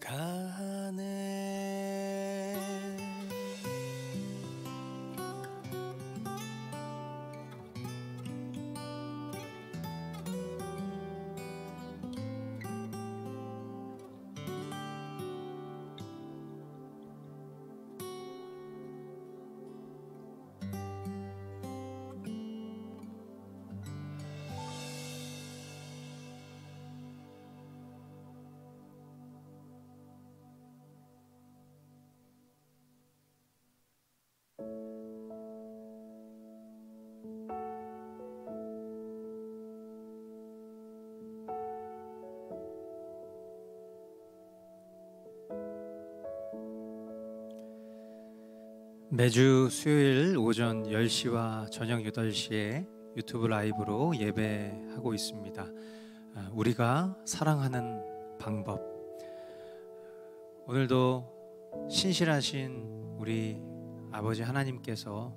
가네. 매주 수요일 오전 10시와 저녁 8시에 유튜브 라이브로 예배하고 있습니다. 우리가 사랑하는 방법. 오늘도 신실하신 우리 아버지 하나님께서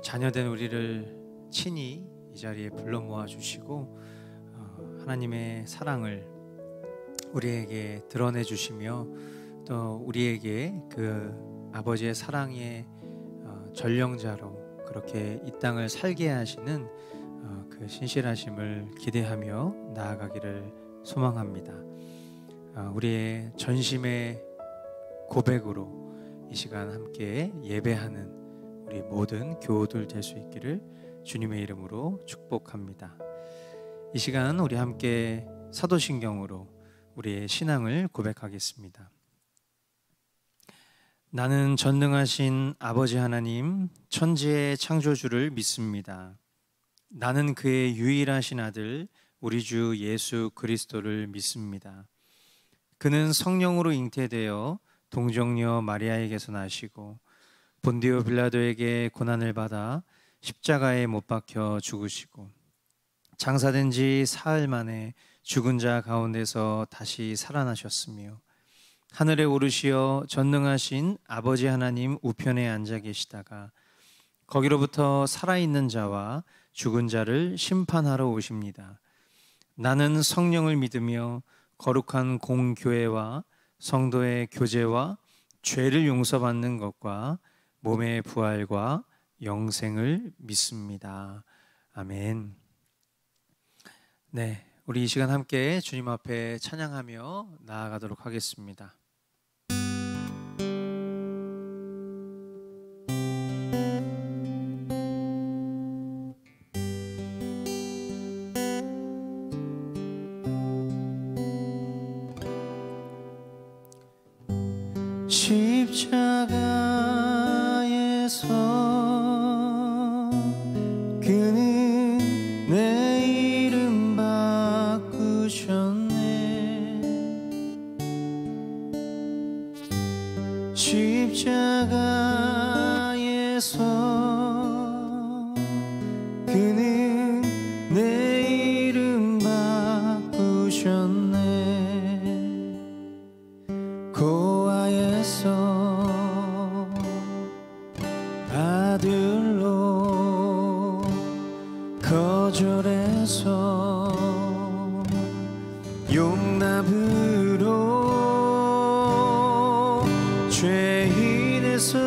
자녀된 우리를 친히 이 자리에 불러 모아 주시고 하나님의 사랑을 우리에게 드러내 주시며 또 우리에게 그 아버지의 사랑의 전령자로 그렇게 이 땅을 살게 하시는 그 신실하심을 기대하며 나아가기를 소망합니다. 우리의 전심의 고백으로 이 시간 함께 예배하는 우리 모든 교우들 될 수 있기를 주님의 이름으로 축복합니다. 이 시간 우리 함께 사도신경으로 우리의 신앙을 고백하겠습니다. 나는 전능하신 아버지 하나님, 천지의 창조주를 믿습니다. 나는 그의 유일하신 아들, 우리 주 예수 그리스도를 믿습니다. 그는 성령으로 잉태되어 동정녀 마리아에게서 나시고 본디오 빌라도에게 고난을 받아 십자가에 못 박혀 죽으시고 장사된 지 사흘 만에 죽은 자 가운데서 다시 살아나셨으며 하늘에 오르시어 전능하신 아버지 하나님 우편에 앉아 계시다가 거기로부터 살아있는 자와 죽은 자를 심판하러 오십니다. 나는 성령을 믿으며 거룩한 공교회와 성도의 교제와 죄를 용서받는 것과 몸의 부활과 영생을 믿습니다. 아멘. 네, 우리 이 시간 함께 주님 앞에 찬양하며 나아가도록 하겠습니다. 십자가에서 그는 내 이름 바꾸셨네. 십자가에서 그는 내 이름 바꾸셨네. 고아에서 아들로 거절해서 용납으로 죄인에서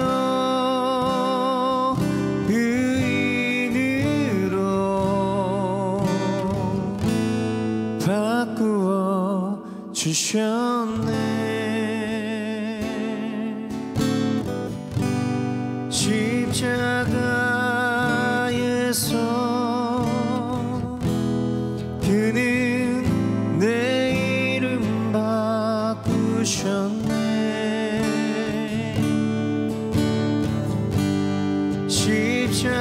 의인으로 바꾸어 주셨네. 십자가에서 그는 내 이름 바꾸셨네. 십자가에서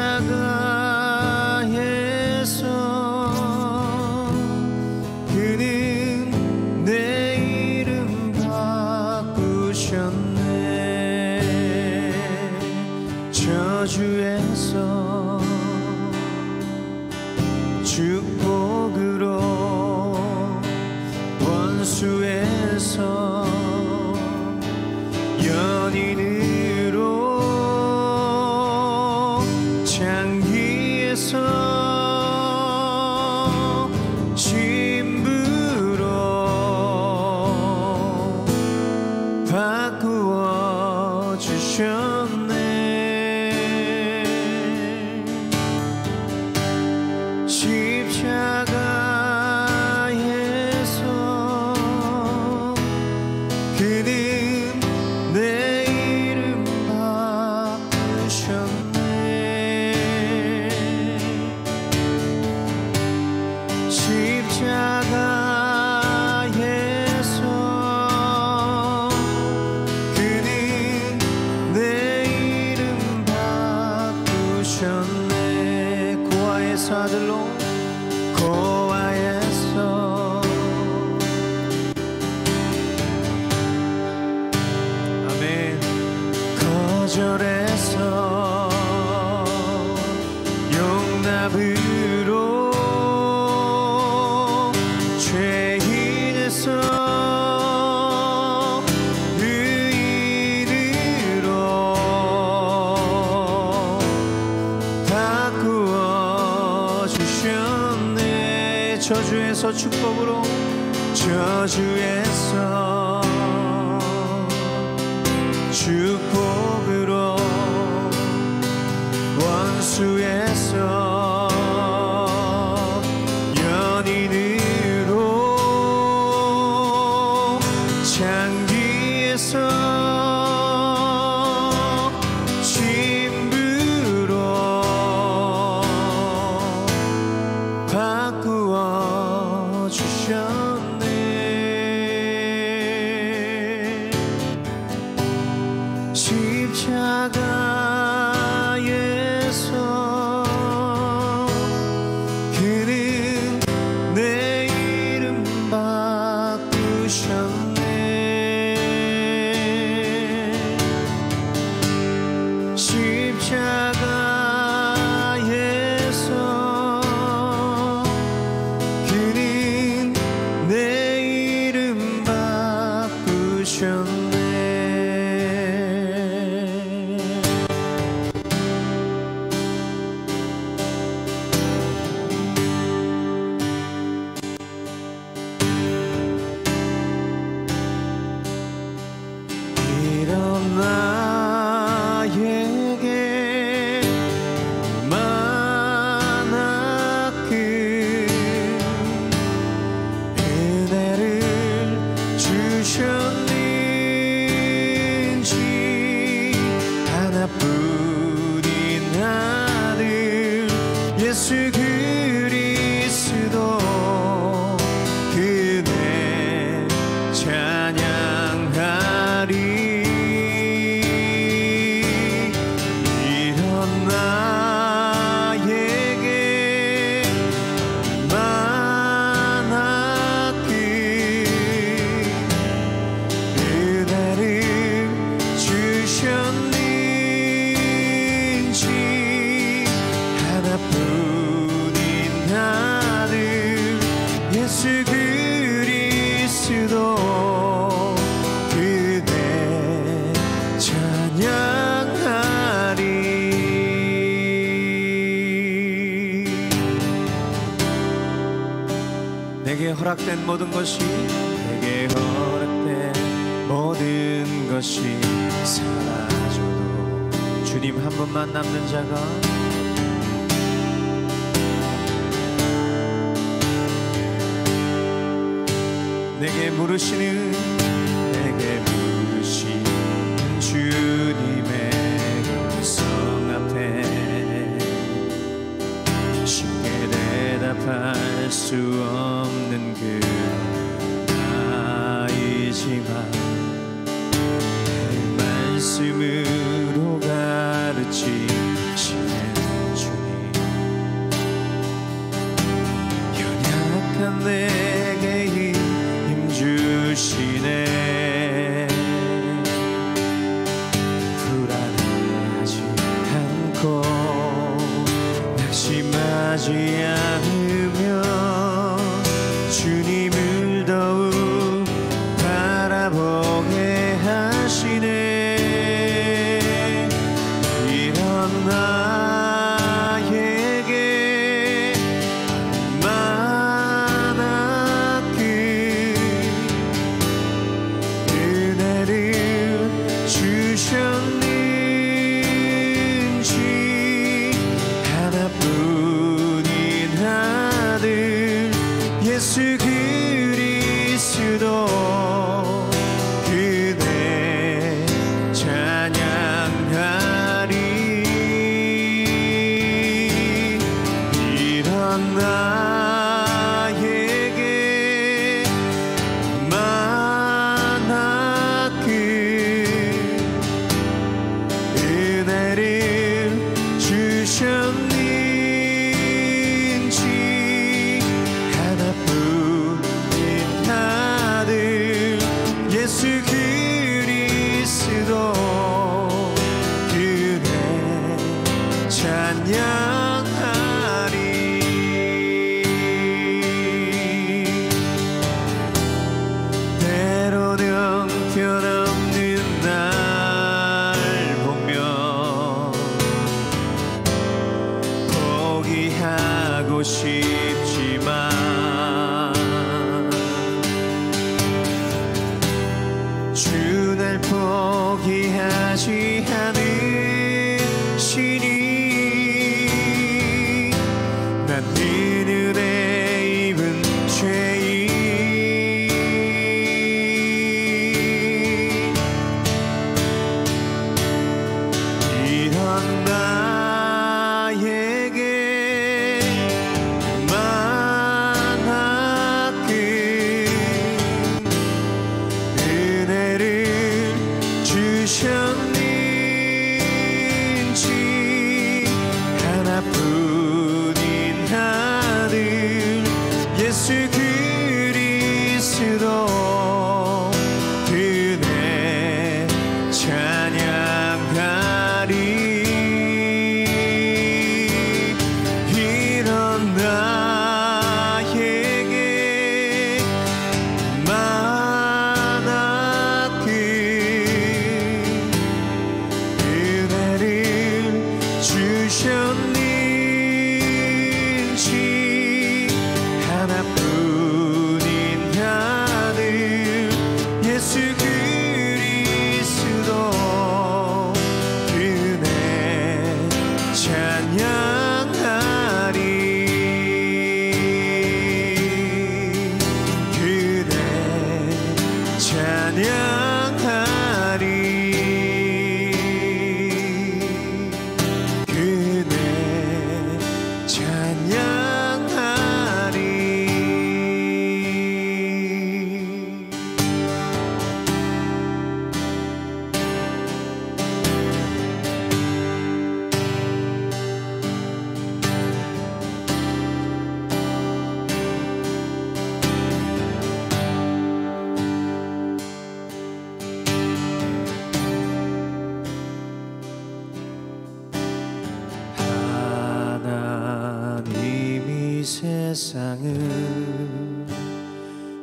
그는 내 이름 바꾸셨네. 저주에서 축복으로 원수에서 연인으로 장기에서 신부로 거절해서 용납으로 죄인에서 의인으로 바꾸어 주셨네. 저주에서 축복으로, 저주에서 축복으로, 원수에서 연인으로, 장기에서 신부로 바꾸어 주셨네. 십자가에서 그는 내 이름 바꾸셨네. 십자가에서 그는 내 이름 바꾸셨네. 이런 나에게 얼마나 큰 은혜를 주셨는지, 하나뿐인 아들 예수 그리스도 그네 찬양하리. 이런 나에게 얼마나 큰 은혜를 주셨는지, 하나뿐인 아들 예수 그리스도 그대 찬양하리. 내게 허락된 모든 것이, 내게 허락된 모든 것이 사라져도 주님 한 분만 남는 자가, 내게 물으시는 주님의 음성 앞에 쉽게 대답할 수 없는 그 나이지만 그 말씀으로 가르치시는 주님, 연약한 내게 힘 주시네. 불안하지 않고 낙심하지 않으며 주님을 더욱 바라보게 하시네. 이런 나에게 얼마나 큰 은혜를 주셨는지, 하나뿐인 아들 예수 그리스도 주 날 포기하지 않으시니 난 은혜 입은 죄인 이런 나에게 만큼 은혜를 주셨는지 하나뿐인 아들 예수 그리스도 그네 찬양하리 이런 나에게 만큼 은혜를 주셨는지 하나뿐인 아들 예수 그리스도 그네 찬양하리 그네 찬양하리 그네 찬양하리 하나님이 세상을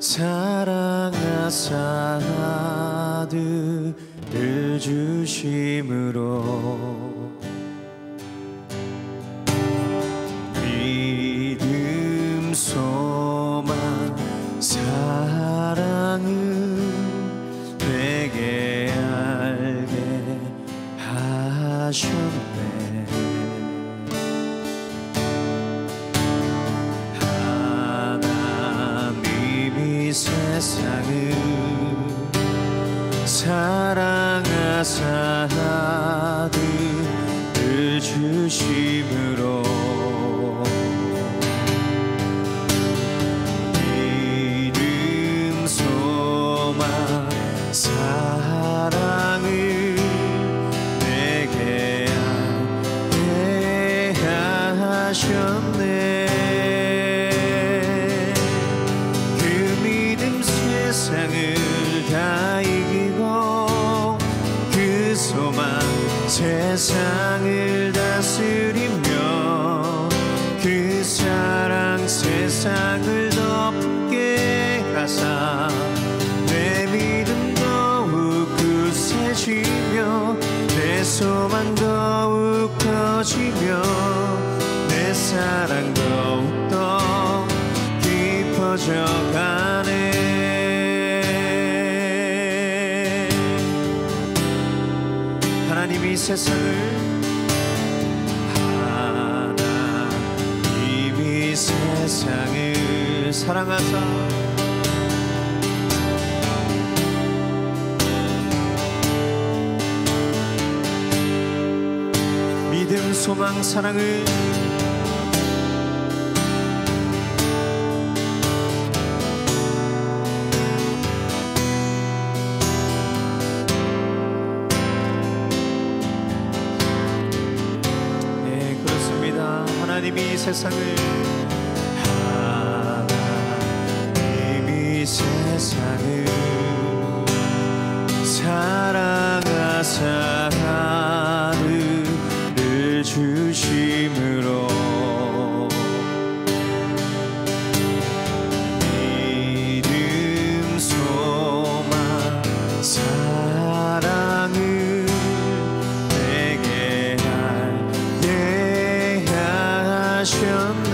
사랑하사 아들을 주심으로 믿음 소망 사랑을 내게 알게 하셨네 하나님이 세상을 사랑하사 아들을 주심으로 믿음 소망 사랑을 내게 알게 하셨네 그 믿음 세상을 다 이기고 그 소망 세상을 다스리며 그 사랑 세상을 덮게 하사 내 믿음 더욱 굳세지며 내 소망 더욱 커지며 내 사랑 더욱더 깊어져 가네 하나님이 세상을 하나님이 세상을 사랑하사 믿음 소망 사랑을 하나님이 세상을 하나님이 세상을 사랑하사 아들을 주심으로 믿음 소망 사랑을 내게 알게 하셨네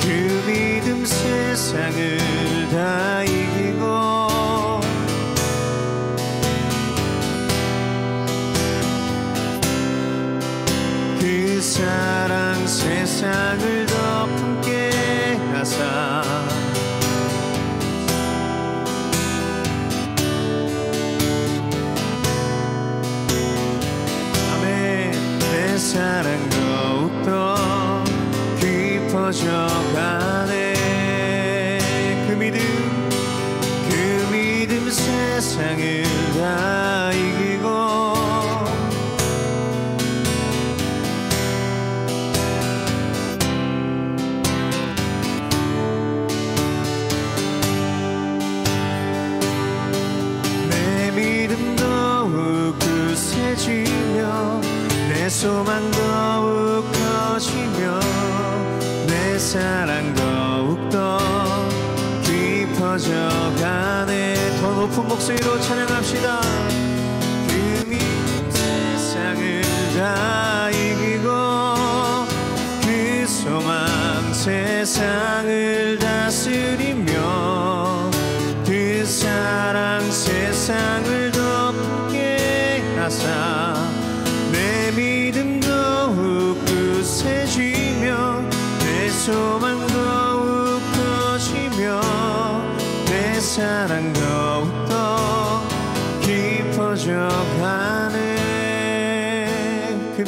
그 믿음 세상을 다 이기 깊어져가네. 그 믿음 세상을 다 이기고 내 믿음 더욱 굳세지며 내 소망 더욱 커지며 내 사랑 더욱더 깊어져가네. 더 높은 목소리로 찬양합시다. 그 믿음 세상을 다 이기고 그 소망 세상을 다스리며 그 사랑 세상을 덮게 하사 내 믿음 더욱 굳세지며 내 소망 더욱 커지며 내 사랑 더욱더 깊어져가네. 그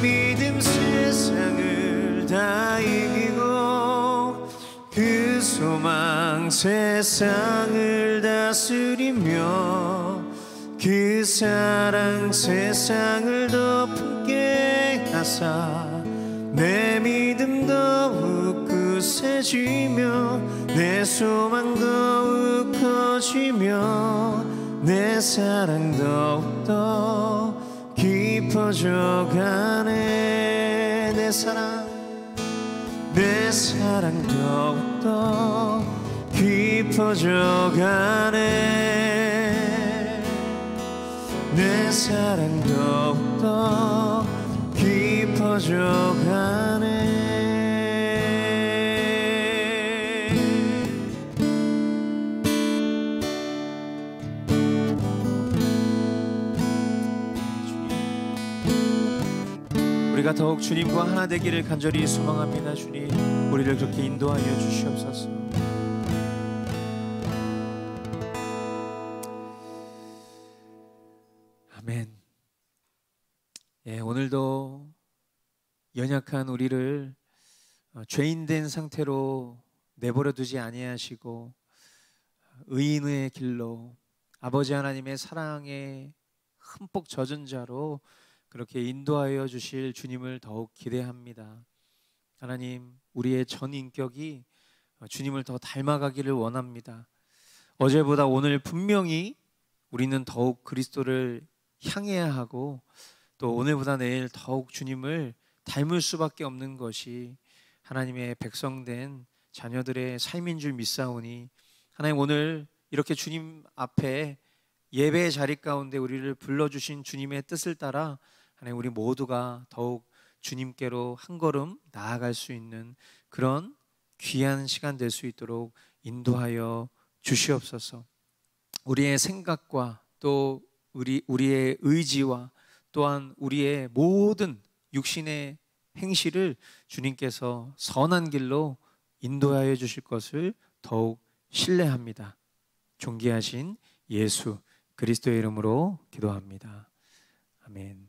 믿음 세상을 다 이기고 그 소망 세상을 다스리며 그 사랑 세상을 덮게 하사 내 믿음 더욱 굳세지며 내 소망 더욱 커지며 내 사랑 더욱더 깊어져가네. 내 사랑 더욱더 깊어져가네. 내 사랑 더욱더 깊어져가네. 우리가 더욱 주님과 하나 되기를 간절히 소망합니다. 주님, 우리를 그렇게 인도하여 주시옵소서. 아멘. 예, 오늘도 연약한 우리를 죄인된 상태로 내버려 두지 아니하시고 의인의 길로 아버지 하나님의 사랑에 흠뻑 젖은 자로 그렇게 인도하여 주실 주님을 더욱 기대합니다. 하나님, 우리의 전 인격이 주님을 더 닮아가기를 원합니다. 어제보다 오늘 분명히 우리는 더욱 그리스도를 향해야 하고 또 오늘보다 내일 더욱 주님을 닮을 수밖에 없는 것이 하나님의 백성된 자녀들의 삶인 줄 믿사오니 하나님, 오늘 이렇게 주님 앞에 예배의 자리 가운데 우리를 불러주신 주님의 뜻을 따라 하나님, 우리 모두가 더욱 주님께로 한 걸음 나아갈 수 있는 그런 귀한 시간 될 수 있도록 인도하여 주시옵소서. 우리의 생각과 또 우리의 의지와 또한 우리의 모든 육신의 행실을 주님께서 선한 길로 인도하여 주실 것을 더욱 신뢰합니다. 존귀하신 예수 그리스도의 이름으로 기도합니다. 아멘.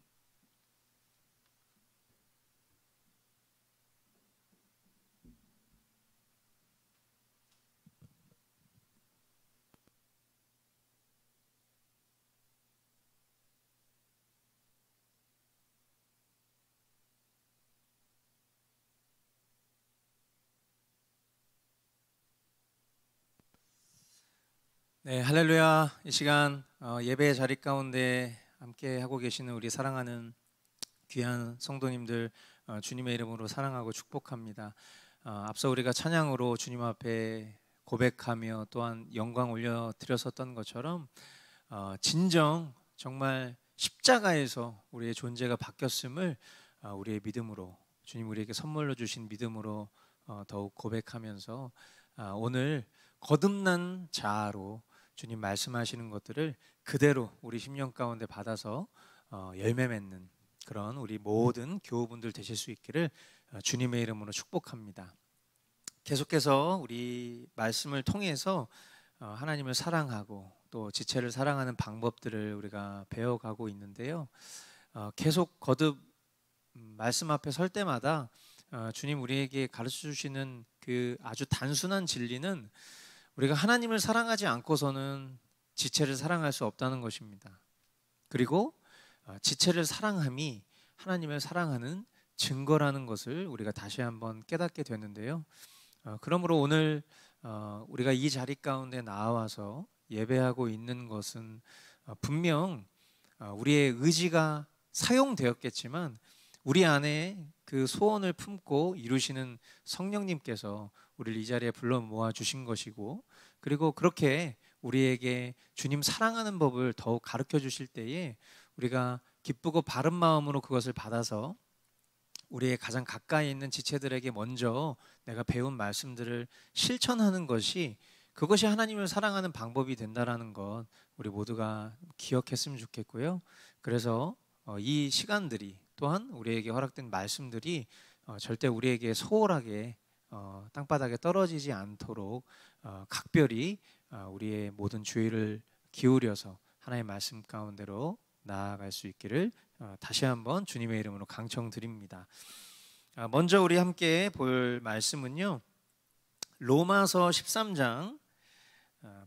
네, 할렐루야. 이 시간 예배의 자리 가운데 함께 하고 계시는 우리 사랑하는 귀한 성도님들 주님의 이름으로 사랑하고 축복합니다. 앞서 우리가 찬양으로 주님 앞에 고백하며 또한 영광 올려드렸었던 것처럼 진정 정말 십자가에서 우리의 존재가 바뀌었음을 우리의 믿음으로, 주님 우리에게 선물로 주신 믿음으로 더욱 고백하면서 오늘 거듭난 자아로 주님 말씀하시는 것들을 그대로 우리 심령 가운데 받아서 열매 맺는 그런 우리 모든 교우분들 되실 수 있기를 주님의 이름으로 축복합니다. 계속해서 우리 말씀을 통해서 하나님을 사랑하고 또 지체를 사랑하는 방법들을 우리가 배워가고 있는데요. 계속 거듭 말씀 앞에 설 때마다 주님 우리에게 가르쳐 주시는 그 아주 단순한 진리는 우리가 하나님을 사랑하지 않고서는 지체를 사랑할 수 없다는 것입니다. 그리고 지체를 사랑함이 하나님을 사랑하는 증거라는 것을 우리가 다시 한번 깨닫게 되는데요. 그러므로 오늘 우리가 이 자리 가운데 나와서 예배하고 있는 것은 분명 우리의 의지가 사용되었겠지만 우리 안에 그 소원을 품고 이루시는 성령님께서 우리를 이 자리에 불러 모아 주신 것이고, 그리고 그렇게 우리에게 주님 사랑하는 법을 더욱 가르쳐 주실 때에 우리가 기쁘고 바른 마음으로 그것을 받아서 우리의 가장 가까이 있는 지체들에게 먼저 내가 배운 말씀들을 실천하는 것이, 그것이 하나님을 사랑하는 방법이 된다라는 것 우리 모두가 기억했으면 좋겠고요. 그래서 이 시간들이 또한 우리에게 허락된 말씀들이 절대 우리에게 소홀하게 땅바닥에 떨어지지 않도록 각별히 우리의 모든 주의를 기울여서 하나님의 말씀 가운데로 나아갈 수 있기를 다시 한번 주님의 이름으로 강청드립니다. 먼저 우리 함께 볼 말씀은요, 로마서 13장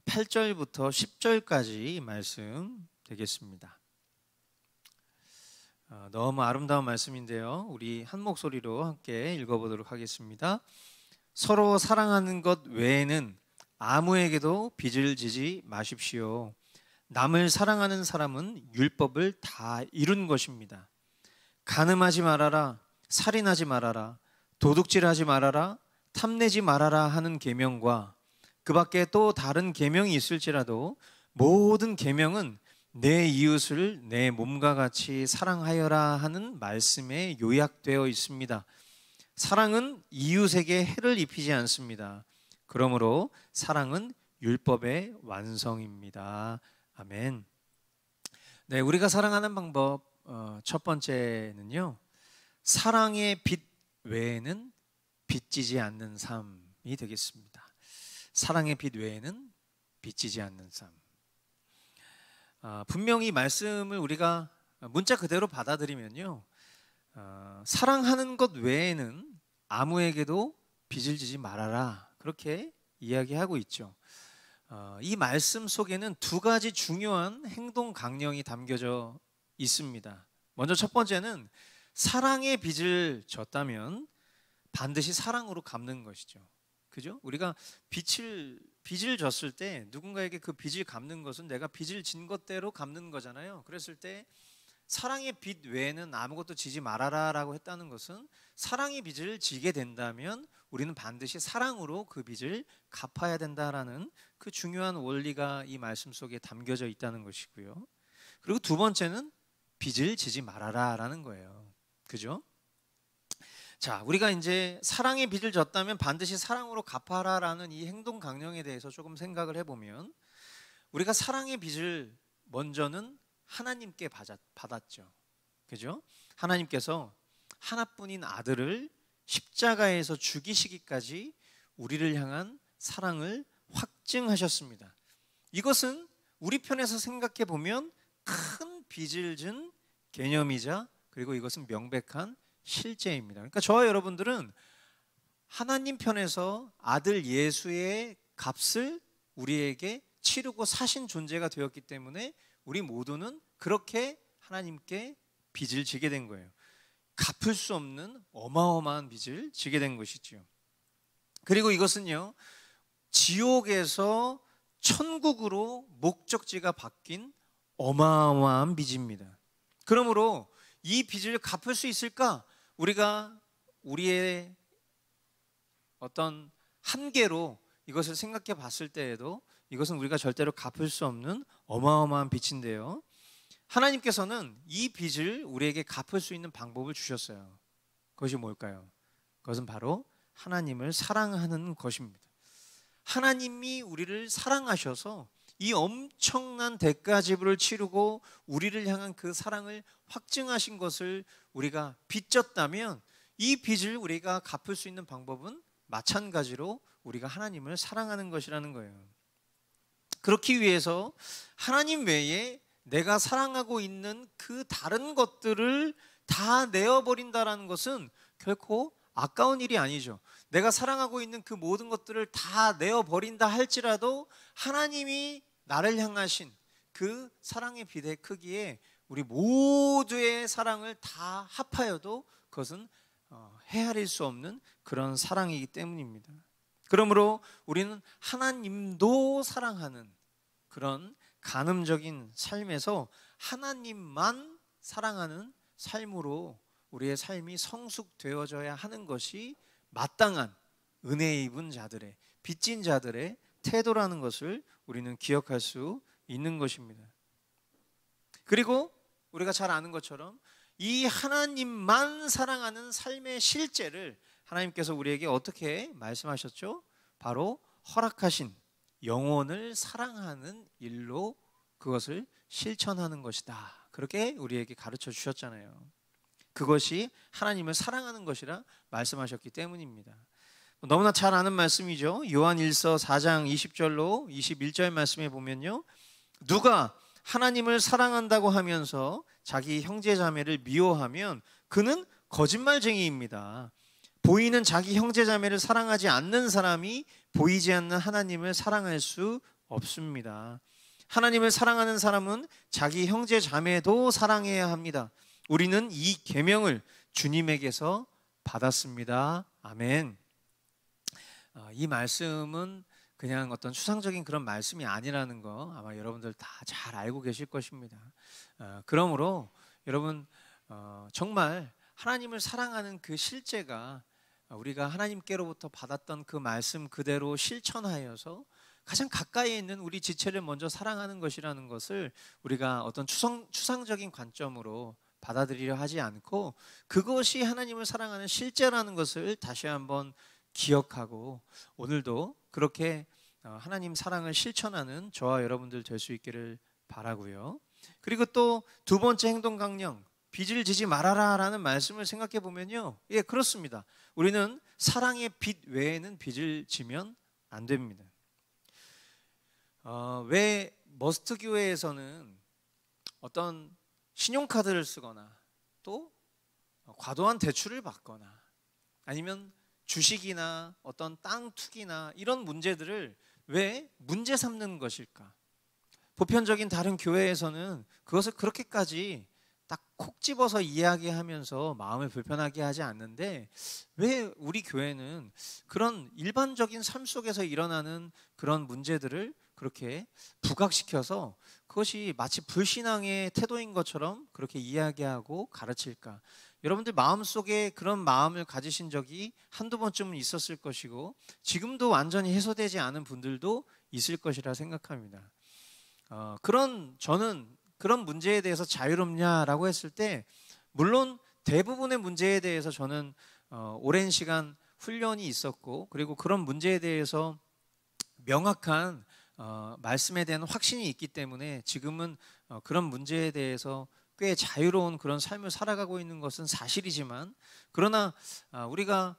8절부터 10절까지 말씀 되겠습니다. 너무 아름다운 말씀인데요, 우리 한 목소리로 함께 읽어보도록 하겠습니다. 서로 사랑하는 것 외에는 아무에게도 빚을 지지 마십시오. 남을 사랑하는 사람은 율법을 다 이룬 것입니다. 간음하지 말아라, 살인하지 말아라, 도둑질하지 말아라, 탐내지 말아라 하는 계명과 그 밖에 또 다른 계명이 있을지라도 모든 계명은 내 이웃을 내 몸과 같이 사랑하여라 하는 말씀에 요약되어 있습니다. 사랑은 이웃에게 해를 입히지 않습니다. 그러므로 사랑은 율법의 완성입니다. 아멘. 네, 우리가 사랑하는 방법 첫 번째는요, 사랑의 빛 외에는 빚지지 않는 삶이 되겠습니다. 사랑의 빛 외에는 빚지지 않는 삶. 분명히 말씀을 우리가 문자 그대로 받아들이면요, 사랑하는 것 외에는 아무에게도 빚을 지지 말아라, 그렇게 이야기하고 있죠. 이 말씀 속에는 두 가지 중요한 행동 강령이 담겨져 있습니다. 먼저 첫 번째는 사랑의 빚을 졌다면 반드시 사랑으로 갚는 것이죠. 그죠? 우리가 빚을 졌을 때 누군가에게 그 빚을 갚는 것은 내가 빚을 진 것대로 갚는 거잖아요. 그랬을 때 사랑의 빚 외에는 아무것도 지지 말아라 라고 했다는 것은 사랑의 빚을 지게 된다면 우리는 반드시 사랑으로 그 빚을 갚아야 된다라는 그 중요한 원리가 이 말씀 속에 담겨져 있다는 것이고요. 그리고 두 번째는 빚을 지지 말아라 라는 거예요. 그죠? 자, 우리가 이제 사랑의 빚을 졌다면 반드시 사랑으로 갚아라 라는 이 행동 강령에 대해서 조금 생각을 해보면, 우리가 사랑의 빚을 먼저는 하나님께 받았죠. 그죠? 하나님께서 하나뿐인 아들을 십자가에서 죽이시기까지 우리를 향한 사랑을 확증하셨습니다. 이것은 우리 편에서 생각해 보면 큰 빚을 진 개념이자, 그리고 이것은 명백한 실제입니다. 그러니까 저와 여러분들은 하나님 편에서 아들 예수의 값을 우리에게 치르고 사신 존재가 되었기 때문에 우리 모두는 그렇게 하나님께 빚을 지게 된 거예요. 갚을 수 없는 어마어마한 빚을 지게 된 것이죠. 그리고 이것은요, 지옥에서 천국으로 목적지가 바뀐 어마어마한 빚입니다. 그러므로 이 빚을 갚을 수 있을까? 우리가 우리의 어떤 한계로 이것을 생각해 봤을 때에도 이것은 우리가 절대로 갚을 수 없는 어마어마한 빚인데요, 하나님께서는 이 빚을 우리에게 갚을 수 있는 방법을 주셨어요. 그것이 뭘까요? 그것은 바로 하나님을 사랑하는 것입니다. 하나님이 우리를 사랑하셔서 이 엄청난 대가 지불을 치르고 우리를 향한 그 사랑을 확증하신 것을 우리가 빚졌다면, 이 빚을 우리가 갚을 수 있는 방법은 마찬가지로 우리가 하나님을 사랑하는 것이라는 거예요. 그렇기 위해서 하나님 외에 내가 사랑하고 있는 그 다른 것들을 다 내어버린다라는 것은 결코 아까운 일이 아니죠. 내가 사랑하고 있는 그 모든 것들을 다 내어버린다 할지라도 하나님이 나를 향하신 그 사랑의 비대 크기에 우리 모두의 사랑을 다 합하여도 그것은 헤아릴 수 없는 그런 사랑이기 때문입니다. 그러므로 우리는 하나님도 사랑하는 그런 간음적인 삶에서 하나님만 사랑하는 삶으로 우리의 삶이 성숙되어져야 하는 것이 마땅한 은혜 입은 자들의, 빚진 자들의 태도라는 것을 우리는 기억할 수 있는 것입니다. 그리고 우리가 잘 아는 것처럼 이 하나님만 사랑하는 삶의 실제를 하나님께서 우리에게 어떻게 말씀하셨죠? 바로 허락하신 영혼을 사랑하는 일로 그것을 실천하는 것이다. 그렇게 우리에게 가르쳐 주셨잖아요. 그것이 하나님을 사랑하는 것이라 말씀하셨기 때문입니다. 너무나 잘 아는 말씀이죠. 요한 1서 4장 20절로 21절 말씀에 보면요, 누가 하나님을 사랑한다고 하면서 자기 형제 자매를 미워하면 그는 거짓말쟁이입니다. 보이는 자기 형제 자매를 사랑하지 않는 사람이 보이지 않는 하나님을 사랑할 수 없습니다. 하나님을 사랑하는 사람은 자기 형제 자매도 사랑해야 합니다. 우리는 이 계명을 주님에게서 받았습니다. 아멘. 이 말씀은 그냥 어떤 추상적인 그런 말씀이 아니라는 거 아마 여러분들 다 잘 알고 계실 것입니다. 그러므로 여러분 정말 하나님을 사랑하는 그 실제가 우리가 하나님께로부터 받았던 그 말씀 그대로 실천하여서 가장 가까이에 있는 우리 지체를 먼저 사랑하는 것이라는 것을 우리가 어떤 추상적인 관점으로 받아들이려 하지 않고 그것이 하나님을 사랑하는 실제라는 것을 다시 한번 기억하고 오늘도 그렇게 하나님 사랑을 실천하는 저와 여러분들 될 수 있기를 바라고요. 그리고 또 두 번째 행동 강령, 빚을 지지 말아라 라는 말씀을 생각해 보면요, 예, 그렇습니다. 우리는 사랑의 빚 외에는 빚을 지면 안 됩니다. 왜 머스트 교회에서는 어떤 신용카드를 쓰거나 또 과도한 대출을 받거나 아니면 주식이나 어떤 땅 투기나 이런 문제들을 왜 문제 삼는 것일까? 보편적인 다른 교회에서는 그것을 그렇게까지 딱 콕 집어서 이야기하면서 마음을 불편하게 하지 않는데 왜 우리 교회는 그런 일반적인 삶 속에서 일어나는 그런 문제들을 그렇게 부각시켜서 그것이 마치 불신앙의 태도인 것처럼 그렇게 이야기하고 가르칠까? 여러분들 마음속에 그런 마음을 가지신 적이 한두 번쯤은 있었을 것이고 지금도 완전히 해소되지 않은 분들도 있을 것이라 생각합니다. 저는 그런 문제에 대해서 자유롭냐라고 했을 때 물론 대부분의 문제에 대해서 저는 오랜 시간 훈련이 있었고 그리고 그런 문제에 대해서 명확한 말씀에 대한 확신이 있기 때문에 지금은 그런 문제에 대해서 꽤 자유로운 그런 삶을 살아가고 있는 것은 사실이지만 그러나 우리가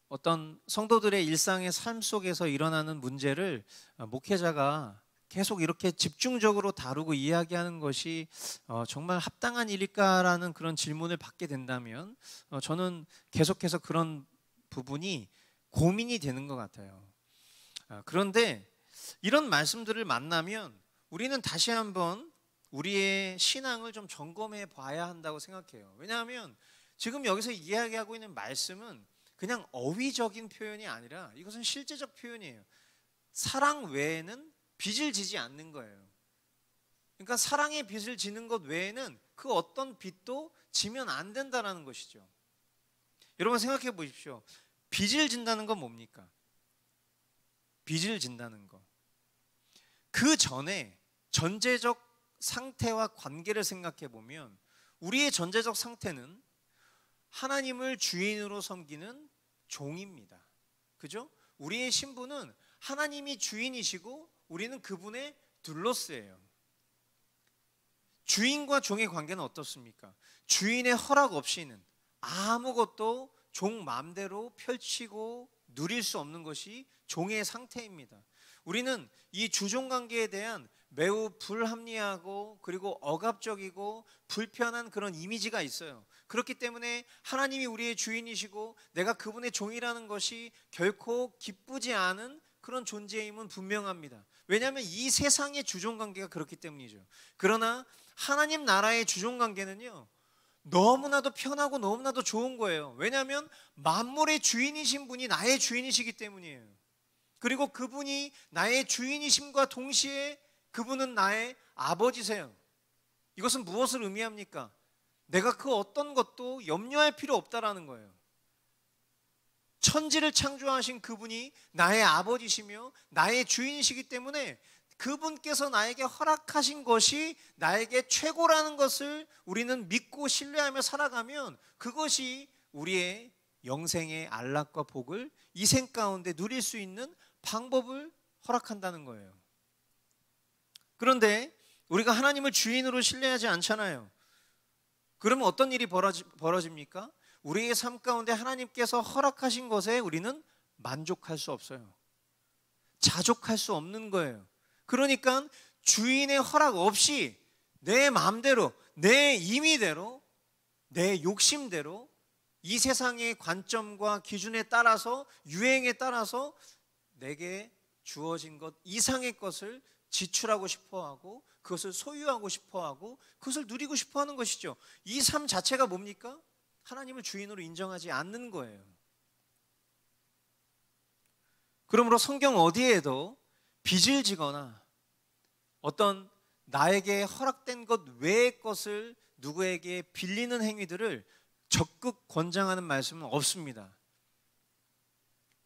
어떤 성도들의 일상의 삶 속에서 일어나는 문제를 목회자가 계속 이렇게 집중적으로 다루고 이야기하는 것이 정말 합당한 일일까라는 그런 질문을 받게 된다면 저는 계속해서 그런 부분이 고민이 되는 것 같아요. 그런데 이런 말씀들을 만나면 우리는 다시 한번 우리의 신앙을 좀 점검해 봐야 한다고 생각해요. 왜냐하면 지금 여기서 이야기하고 있는 말씀은 그냥 어휘적인 표현이 아니라 이것은 실제적 표현이에요. 사랑 외에는 빚을 지지 않는 거예요. 그러니까 사랑의 빚을 지는 것 외에는 그 어떤 빚도 지면 안 된다는 것이죠. 여러분 생각해 보십시오. 빚을 진다는 건 뭡니까? 빚을 진다는 거. 그 전에 전제적 상태와 관계를 생각해 보면 우리의 전제적 상태는 하나님을 주인으로 섬기는 종입니다. 그죠? 우리의 신분은 하나님이 주인이시고 우리는 그분의 둘로스예요. 주인과 종의 관계는 어떻습니까? 주인의 허락 없이는 아무것도 종 마음대로 펼치고 누릴 수 없는 것이 종의 상태입니다. 우리는 이 주종관계에 대한 매우 불합리하고 그리고 억압적이고 불편한 그런 이미지가 있어요. 그렇기 때문에 하나님이 우리의 주인이시고 내가 그분의 종이라는 것이 결코 기쁘지 않은 그런 존재임은 분명합니다. 왜냐하면 이 세상의 주종관계가 그렇기 때문이죠. 그러나 하나님 나라의 주종관계는요, 너무나도 편하고 너무나도 좋은 거예요. 왜냐하면 만물의 주인이신 분이 나의 주인이시기 때문이에요. 그리고 그분이 나의 주인이심과 동시에 그분은 나의 아버지세요. 이것은 무엇을 의미합니까? 내가 그 어떤 것도 염려할 필요 없다라는 거예요. 천지를 창조하신 그분이 나의 아버지시며 나의 주인이시기 때문에 그분께서 나에게 허락하신 것이 나에게 최고라는 것을 우리는 믿고 신뢰하며 살아가면 그것이 우리의 영생의 안락과 복을 이 생 가운데 누릴 수 있는 방법을 허락한다는 거예요. 그런데 우리가 하나님을 주인으로 신뢰하지 않잖아요. 그러면 어떤 일이 벌어집니까? 우리의 삶 가운데 하나님께서 허락하신 것에 우리는 만족할 수 없어요. 자족할 수 없는 거예요. 그러니까 주인의 허락 없이 내 마음대로, 내 임의대로, 내 욕심대로 이 세상의 관점과 기준에 따라서, 유행에 따라서 내게 주어진 것 이상의 것을 지출하고 싶어하고 그것을 소유하고 싶어하고 그것을 누리고 싶어하는 것이죠. 이 삶 자체가 뭡니까? 하나님을 주인으로 인정하지 않는 거예요. 그러므로 성경 어디에도 빚을 지거나 어떤 나에게 허락된 것 외의 것을 누구에게 빌리는 행위들을 적극 권장하는 말씀은 없습니다.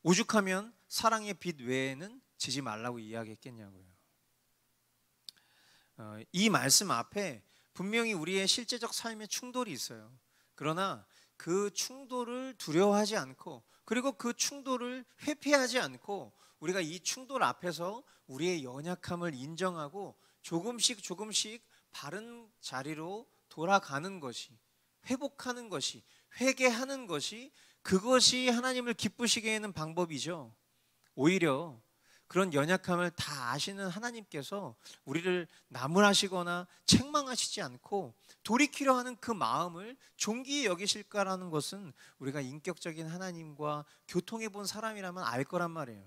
오죽하면 사랑의 빚 외에는 지지 말라고 이야기했겠냐고요. 이 말씀 앞에 분명히 우리의 실제적 삶의 충돌이 있어요. 그러나 그 충돌을 두려워하지 않고 그리고 그 충돌을 회피하지 않고 우리가 이 충돌 앞에서 우리의 연약함을 인정하고 조금씩 바른 자리로 돌아가는 것이, 회복하는 것이, 회개하는 것이, 그것이 하나님을 기쁘시게 하는 방법이죠. 오히려 그런 연약함을 다 아시는 하나님께서 우리를 나무라시거나 책망하시지 않고 돌이키려 하는 그 마음을 존귀히 여기실까라는 것은 우리가 인격적인 하나님과 교통해 본 사람이라면 알 거란 말이에요.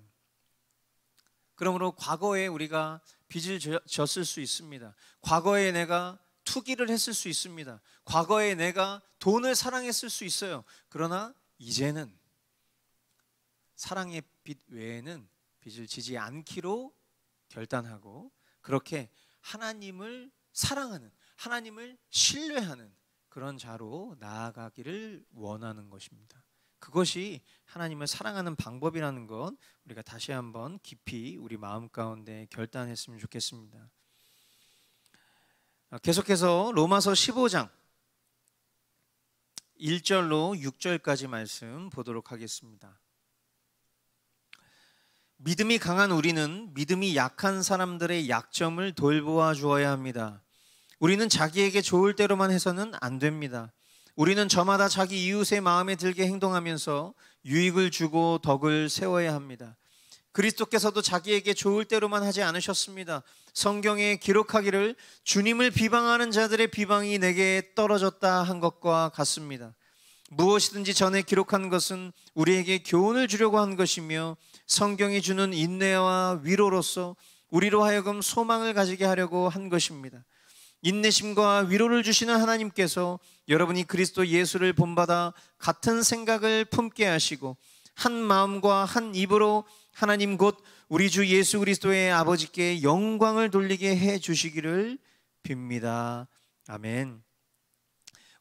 그러므로 과거에 우리가 빚을 졌을 수 있습니다. 과거에 내가 투기를 했을 수 있습니다. 과거에 내가 돈을 사랑했을 수 있어요. 그러나 이제는 사랑의 빚 외에는 빚을 지지 않기로 결단하고 그렇게 하나님을 사랑하는, 하나님을 신뢰하는 그런 자로 나아가기를 원하는 것입니다. 그것이 하나님을 사랑하는 방법이라는 것 우리가 다시 한번 깊이 우리 마음 가운데 결단했으면 좋겠습니다. 계속해서 로마서 15장 1절로 6절까지 말씀 보도록 하겠습니다. 믿음이 강한 우리는 믿음이 약한 사람들의 약점을 돌보아 주어야 합니다. 우리는 자기에게 좋을 대로만 해서는 안 됩니다. 우리는 저마다 자기 이웃의 마음에 들게 행동하면서 유익을 주고 덕을 세워야 합니다. 그리스도께서도 자기에게 좋을 대로만 하지 않으셨습니다. 성경에 기록하기를 주님을 비방하는 자들의 비방이 내게 떨어졌다 한 것과 같습니다. 무엇이든지 전에 기록한 것은 우리에게 교훈을 주려고 한 것이며 성경이 주는 인내와 위로로서 우리로 하여금 소망을 가지게 하려고 한 것입니다. 인내심과 위로를 주시는 하나님께서 여러분이 그리스도 예수를 본받아 같은 생각을 품게 하시고 한 마음과 한 입으로 하나님 곧 우리 주 예수 그리스도의 아버지께 영광을 돌리게 해 주시기를 빕니다. 아멘.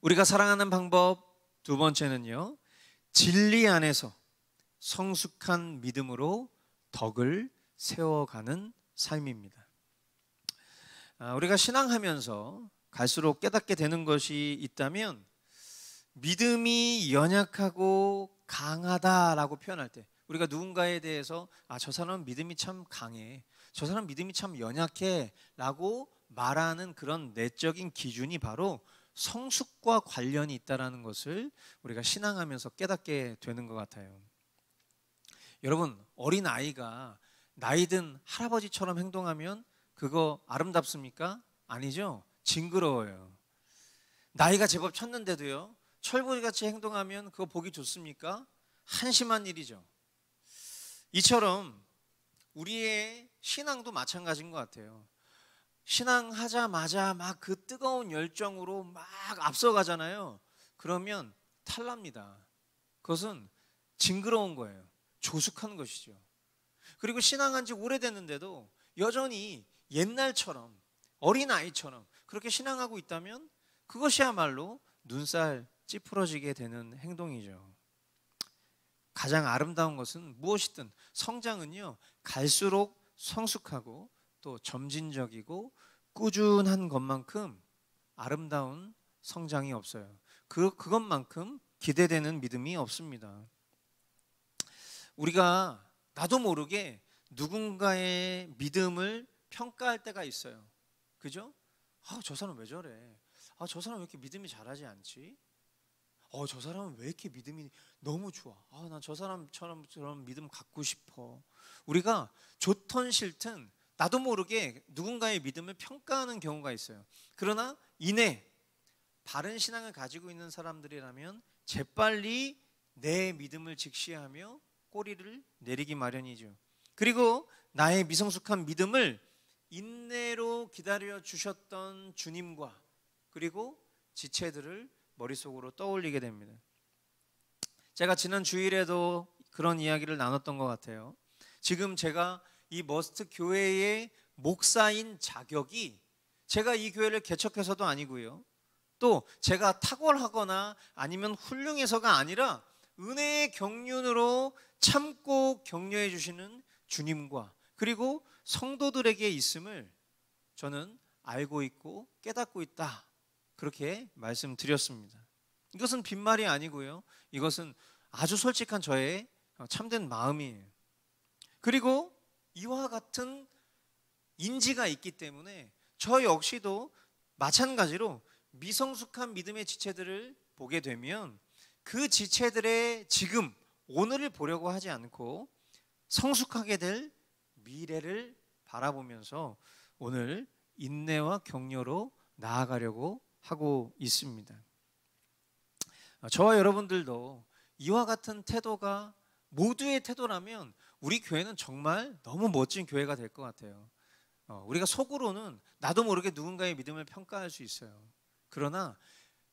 우리가 사랑하는 방법 두 번째는요, 진리 안에서 성숙한 믿음으로 덕을 세워가는 삶입니다. 우리가 신앙하면서 갈수록 깨닫게 되는 것이 있다면 믿음이 연약하고 강하다라고 표현할 때 우리가 누군가에 대해서 저 사람은 믿음이 참 강해, 저 사람 믿음이 참 연약해 라고 말하는 그런 내적인 기준이 바로 성숙과 관련이 있다는 것을 우리가 신앙하면서 깨닫게 되는 것 같아요. 여러분, 어린아이가 나이든 할아버지처럼 행동하면 그거 아름답습니까? 아니죠. 징그러워요. 나이가 제법 찼는데도요, 철부지같이 행동하면 그거 보기 좋습니까? 한심한 일이죠. 이처럼 우리의 신앙도 마찬가지인 것 같아요. 신앙하자마자 막 그 뜨거운 열정으로 막 앞서가잖아요. 그러면 탈납니다. 그것은 징그러운 거예요. 조숙한 것이죠. 그리고 신앙한 지 오래됐는데도 여전히 옛날처럼, 어린아이처럼 그렇게 신앙하고 있다면 그것이야말로 눈살 찌푸러지게 되는 행동이죠. 가장 아름다운 것은 무엇이든 성장은요, 갈수록 성숙하고 또 점진적이고 꾸준한 것만큼 아름다운 성장이 없어요. 그것만큼 기대되는 믿음이 없습니다. 우리가 나도 모르게 누군가의 믿음을 평가할 때가 있어요. 그죠? 저 사람 왜 저래? 저 사람 왜 이렇게 믿음이 잘하지 않지? 저 사람은 왜 이렇게 믿음이 너무 좋아? 난 저 사람처럼 저런 믿음 갖고 싶어. 우리가 좋든 싫든 나도 모르게 누군가의 믿음을 평가하는 경우가 있어요. 그러나 이내 바른 신앙을 가지고 있는 사람들이라면 재빨리 내 믿음을 직시하며 꼬리를 내리기 마련이죠. 그리고 나의 미성숙한 믿음을 인내로 기다려 주셨던 주님과 그리고 지체들을 머릿속으로 떠올리게 됩니다. 제가 지난 주일에도 그런 이야기를 나눴던 것 같아요. 지금 제가 이 머스트 교회의 목사인 자격이 제가 이 교회를 개척해서도 아니고요, 또 제가 탁월하거나 아니면 훌륭해서가 아니라 은혜의 경륜으로 참고 격려해 주시는 주님과 그리고 성도들에게 있음을 저는 알고 있고 깨닫고 있다, 그렇게 말씀드렸습니다. 이것은 빈말이 아니고요, 이것은 아주 솔직한 저의 참된 마음이에요. 그리고 이와 같은 인지가 있기 때문에 저 역시도 마찬가지로 미성숙한 믿음의 지체들을 보게 되면 그 지체들의 지금 오늘을 보려고 하지 않고 성숙하게 될 미래를 바라보면서 오늘 인내와 격려로 나아가려고 하고 있습니다. 저와 여러분들도 이와 같은 태도가 모두의 태도라면 우리 교회는 정말 너무 멋진 교회가 될 것 같아요. 우리가 속으로는 나도 모르게 누군가의 믿음을 평가할 수 있어요. 그러나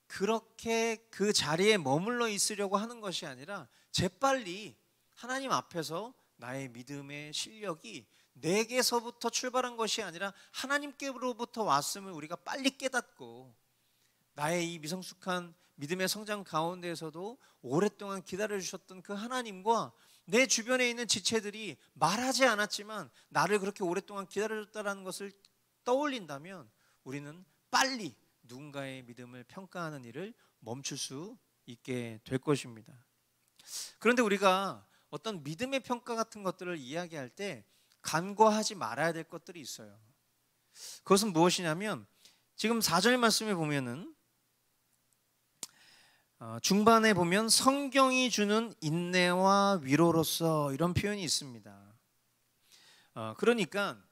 그렇게 그 자리에 머물러 있으려고 하는 것이 아니라 재빨리 하나님 앞에서 나의 믿음의 실력이 내게서부터 출발한 것이 아니라 하나님께로부터 왔음을 우리가 빨리 깨닫고 나의 이 미성숙한 믿음의 성장 가운데에서도 오랫동안 기다려주셨던 그 하나님과 내 주변에 있는 지체들이 말하지 않았지만 나를 그렇게 오랫동안 기다려줬다는 것을 떠올린다면 우리는 빨리 누군가의 믿음을 평가하는 일을 멈출 수 있게 될 것입니다. 그런데 우리가 어떤 믿음의 평가 같은 것들을 이야기할 때 간과하지 말아야 될 것들이 있어요. 그것은 무엇이냐면 지금 4절 말씀에 보면은 중반에 보면 성경이 주는 인내와 위로로서 이런 표현이 있습니다. 그러니까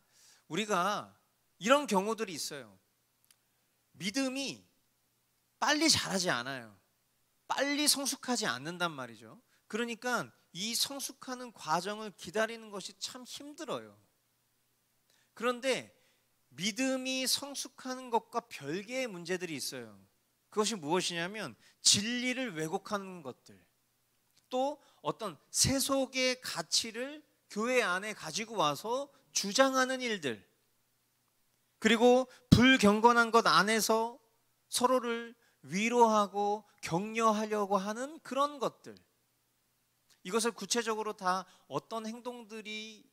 우리가 이런 경우들이 있어요. 믿음이 빨리 자라지 않아요. 빨리 성숙하지 않는단 말이죠. 그러니까 이 성숙하는 과정을 기다리는 것이 참 힘들어요. 그런데 믿음이 성숙하는 것과 별개의 문제들이 있어요. 그것이 무엇이냐면 진리를 왜곡하는 것들, 또 어떤 세속의 가치를 교회 안에 가지고 와서 주장하는 일들, 그리고 불경건한 것 안에서 서로를 위로하고 격려하려고 하는 그런 것들, 이것을 구체적으로 다 어떤 행동들이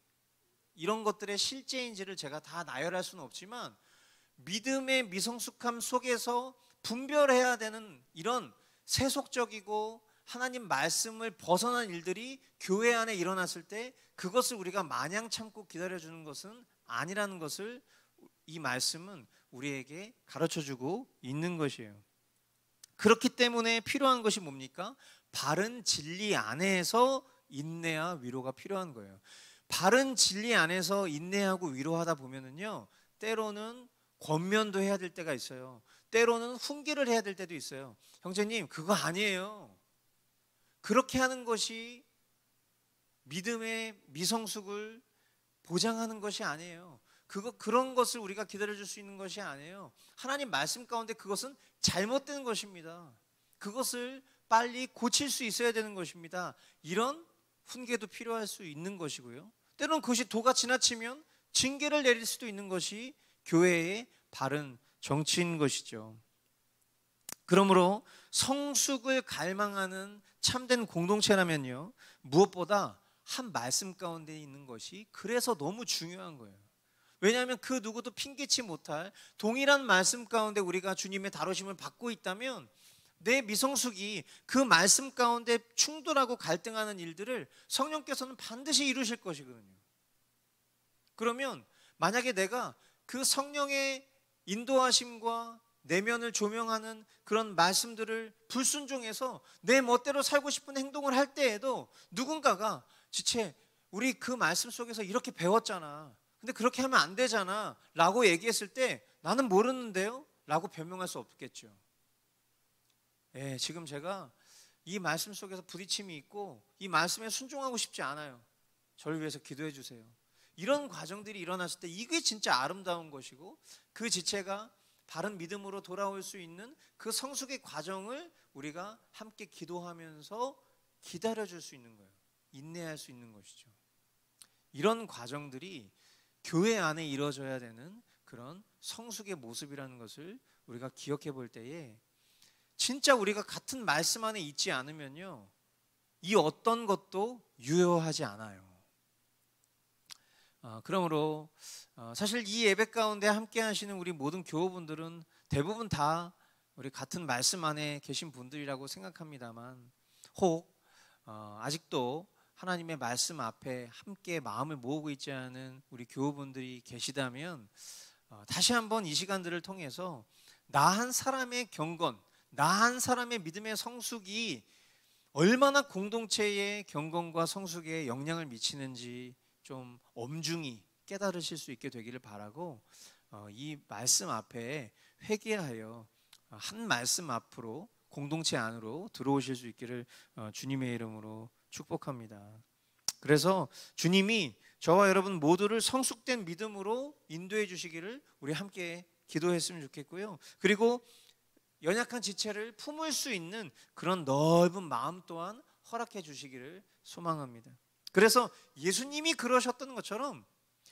이런 것들의 실제인지를 제가 다 나열할 수는 없지만 믿음의 미성숙함 속에서 분별해야 되는 이런 세속적이고 하나님 말씀을 벗어난 일들이 교회 안에 일어났을 때 그것을 우리가 마냥 참고 기다려주는 것은 아니라는 것을 이 말씀은 우리에게 가르쳐주고 있는 것이에요. 그렇기 때문에 필요한 것이 뭡니까? 바른 진리 안에서 인내와 위로가 필요한 거예요. 바른 진리 안에서 인내하고 위로하다 보면은요, 때로는 권면도 해야 될 때가 있어요. 때로는 훈계를 해야 될 때도 있어요. 형제님, 그거 아니에요. 그렇게 하는 것이 믿음의 미성숙을 보장하는 것이 아니에요. 그런 것을 우리가 기다려줄 수 있는 것이 아니에요. 하나님 말씀 가운데 그것은 잘못된 것입니다. 그것을 빨리 고칠 수 있어야 되는 것입니다. 이런 훈계도 필요할 수 있는 것이고요. 때로는 그것이 도가 지나치면 징계를 내릴 수도 있는 것이 교회의 바른 정치인 것이죠. 그러므로 성숙을 갈망하는 참된 공동체라면요, 무엇보다 한 말씀 가운데 있는 것이 그래서 너무 중요한 거예요. 왜냐하면 그 누구도 핑계치 못할 동일한 말씀 가운데 우리가 주님의 다루심을 받고 있다면 내 미성숙이 그 말씀 가운데 충돌하고 갈등하는 일들을 성령께서는 반드시 이루실 것이거든요. 그러면 만약에 내가 그 성령의 인도하심과 내면을 조명하는 그런 말씀들을 불순종해서 내 멋대로 살고 싶은 행동을 할 때에도 누군가가 지체 우리 그 말씀 속에서 이렇게 배웠잖아, 근데 그렇게 하면 안 되잖아 라고 얘기했을 때 나는 모르는데요 라고 변명할 수 없겠죠. 지금 제가 이 말씀 속에서 부딪힘이 있고 이 말씀에 순종하고 싶지 않아요. 저를 위해서 기도해 주세요. 이런 과정들이 일어났을 때 이게 진짜 아름다운 것이고, 그 지체가 바른 믿음으로 돌아올 수 있는 그 성숙의 과정을 우리가 함께 기도하면서 기다려줄 수 있는 거예요. 인내할 수 있는 것이죠. 이런 과정들이 교회 안에 이루어져야 되는 그런 성숙의 모습이라는 것을 우리가 기억해 볼 때에, 진짜 우리가 같은 말씀 안에 있지 않으면요, 이 어떤 것도 유효하지 않아요. 그러므로 사실 이 예배 가운데 함께 하시는 우리 모든 교우분들은 대부분 다 우리 같은 말씀 안에 계신 분들이라고 생각합니다만, 혹 아직도 하나님의 말씀 앞에 함께 마음을 모으고 있지 않은 우리 교우분들이 계시다면, 다시 한번 이 시간들을 통해서 나 한 사람의 경건, 나 한 사람의 믿음의 성숙이 얼마나 공동체의 경건과 성숙에 영향을 미치는지 좀 엄중히 깨달으실 수 있게 되기를 바라고, 이 말씀 앞에 회개하여 한 말씀 앞으로 공동체 안으로 들어오실 수 있기를 주님의 이름으로 축복합니다. 그래서 주님이 저와 여러분 모두를 성숙된 믿음으로 인도해 주시기를 우리 함께 기도했으면 좋겠고요. 그리고 연약한 지체를 품을 수 있는 그런 넓은 마음 또한 허락해 주시기를 소망합니다. 그래서 예수님이 그러셨던 것처럼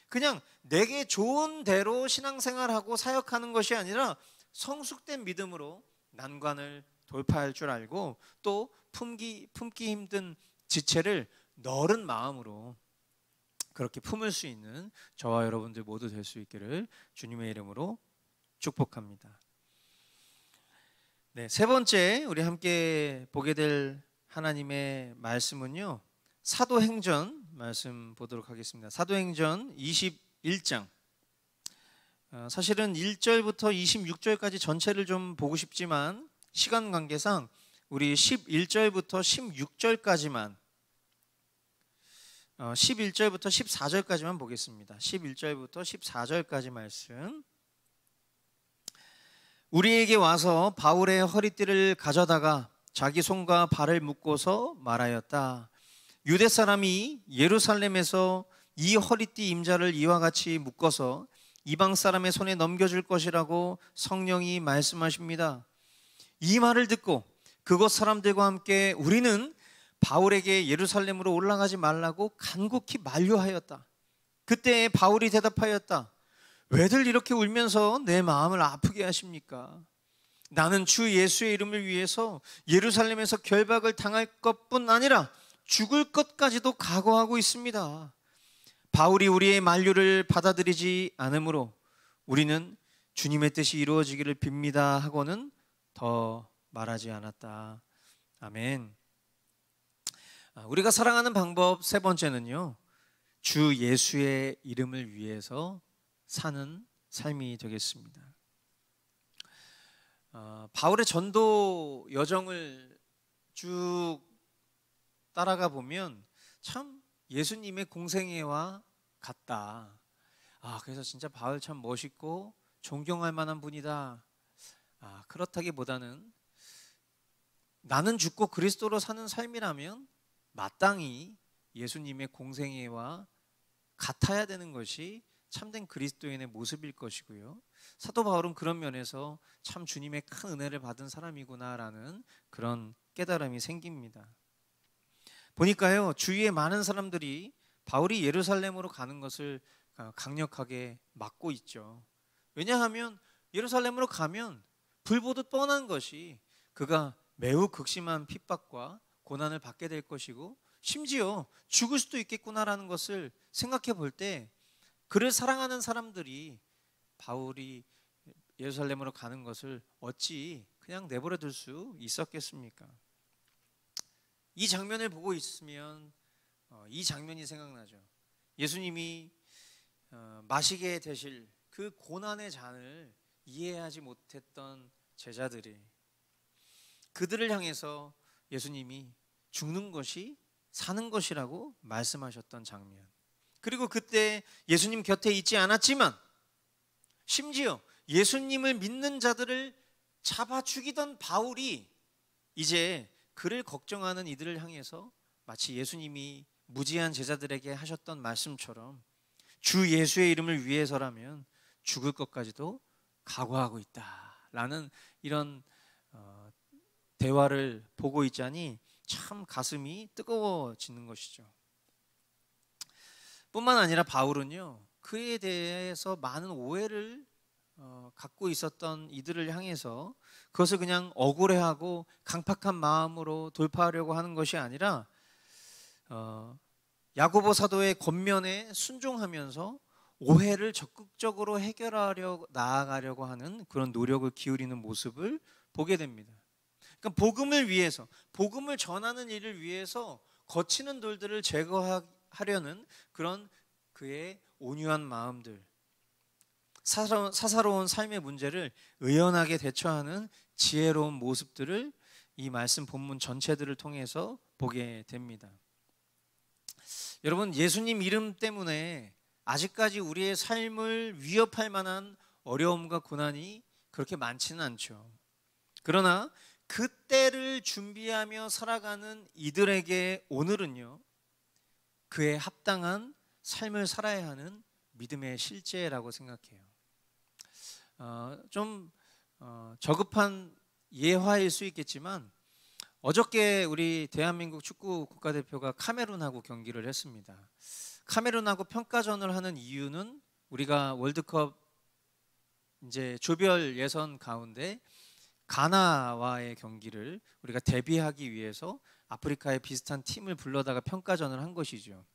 그냥 내게 좋은 대로 신앙생활하고 사역하는 것이 아니라 성숙된 믿음으로 난관을 돌파할 줄 알고, 또 품기 힘든 지체를 너른 마음으로 그렇게 품을 수 있는 저와 여러분들 모두 될 수 있기를 주님의 이름으로 축복합니다. 네, 세 번째 우리 함께 보게 될 하나님의 말씀은요, 사도행전 말씀 보도록 하겠습니다. 사도행전 21장. 사실은 1절부터 26절까지 전체를 좀 보고 싶지만 시간 관계상 우리 11절부터 16절까지만 11절부터 14절까지만 보겠습니다. 11절부터 14절까지 말씀. 우리에게 와서 바울의 허리띠를 가져다가 자기 손과 발을 묶고서 말하였다. 유대 사람이 예루살렘에서 이 허리띠 임자를 이와 같이 묶어서 이방 사람의 손에 넘겨줄 것이라고 성령이 말씀하십니다. 이 말을 듣고 그곳 사람들과 함께 우리는 바울에게 예루살렘으로 올라가지 말라고 간곡히 만류하였다. 그때 바울이 대답하였다. 왜들 이렇게 울면서 내 마음을 아프게 하십니까? 나는 주 예수의 이름을 위해서 예루살렘에서 결박을 당할 것뿐 아니라 죽을 것까지도 각오하고 있습니다. 바울이 우리의 만류를 받아들이지 않으므로 우리는 주님의 뜻이 이루어지기를 빕니다 하고는 더 말하지 않았다. 아멘. 우리가 사랑하는 방법 세 번째는요, 주 예수의 이름을 위해서 사는 삶이 되겠습니다. 바울의 전도 여정을 쭉 따라가 보면 참 예수님의 공생애와 같다. 그래서 진짜 바울 참 멋있고 존경할 만한 분이다. 그렇다기보다는 나는 죽고 그리스도로 사는 삶이라면 마땅히 예수님의 공생애와 같아야 되는 것이 참된 그리스도인의 모습일 것이고요. 사도 바울은 그런 면에서 참 주님의 큰 은혜를 받은 사람이구나라는 그런 깨달음이 생깁니다. 보니까요, 주위에 많은 사람들이 바울이 예루살렘으로 가는 것을 강력하게 막고 있죠. 왜냐하면 예루살렘으로 가면 불보듯 뻔한 것이 그가 매우 극심한 핍박과 고난을 받게 될 것이고 심지어 죽을 수도 있겠구나라는 것을 생각해 볼 때 그를 사랑하는 사람들이 바울이 예루살렘으로 가는 것을 어찌 그냥 내버려 둘 수 있었겠습니까? 이 장면을 보고 있으면 이 장면이 생각나죠. 예수님이 마시게 되실 그 고난의 잔을 이해하지 못했던 제자들이 그들을 향해서 예수님이 죽는 것이 사는 것이라고 말씀하셨던 장면. 그리고 그때 예수님 곁에 있지 않았지만 심지어 예수님을 믿는 자들을 잡아 죽이던 바울이 이제 그를 걱정하는 이들을 향해서 마치 예수님이 무지한 제자들에게 하셨던 말씀처럼 주 예수의 이름을 위해서라면 죽을 것까지도 각오하고 있다라는 이런 대화를 보고 있자니 참 가슴이 뜨거워지는 것이죠. 뿐만 아니라 바울은요, 그에 대해서 많은 오해를 갖고 있었던 이들을 향해서 그것을 그냥 억울해하고 강팍한 마음으로 돌파하려고 하는 것이 아니라 야고보 사도의 권면에 순종하면서 오해를 적극적으로 해결하려 나아가려고 하는 그런 노력을 기울이는 모습을 보게 됩니다. 그러니까 복음을 위해서, 복음을 전하는 일을 위해서 거치는 돌들을 제거하려는 그런 그의 온유한 마음들, 사사로운 삶의 문제를 의연하게 대처하는 지혜로운 모습들을 이 말씀 본문 전체들을 통해서 보게 됩니다. 여러분, 예수님 이름 때문에 아직까지 우리의 삶을 위협할 만한 어려움과 고난이 그렇게 많지는 않죠. 그러나 그 때를 준비하며 살아가는 이들에게 오늘은요, 그에 합당한 삶을 살아야 하는 믿음의 실제라고 생각해요. 좀 저급한 예화일 수 있겠지만 어저께 우리 대한민국 축구 국가대표가 카메룬하고 경기를 했습니다. 카메룬하고 평가전을 하는 이유는 우리가 월드컵 이제 조별 예선 가운데 가나와의 경기를 우리가 대비하기 위해서 아프리카의 비슷한 팀을 불러다가 평가전을 한 것이죠.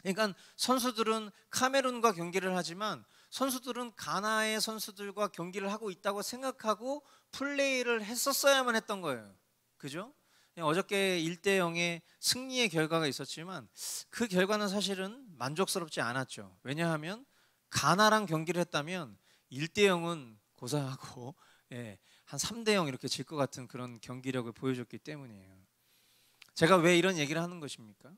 그러니까 선수들은 카메룬과 경기를 하지만 선수들은 가나의 선수들과 경기를 하고 있다고 생각하고 플레이를 했었어야만 했던 거예요. 그죠? 어저께 1대0의 승리의 결과가 있었지만 그 결과는 사실은 만족스럽지 않았죠. 왜냐하면 가나랑 경기를 했다면 1대0은 고사하고 한 3대0 이렇게 질 것 같은 그런 경기력을 보여줬기 때문이에요. 제가 왜 이런 얘기를 하는 것입니까?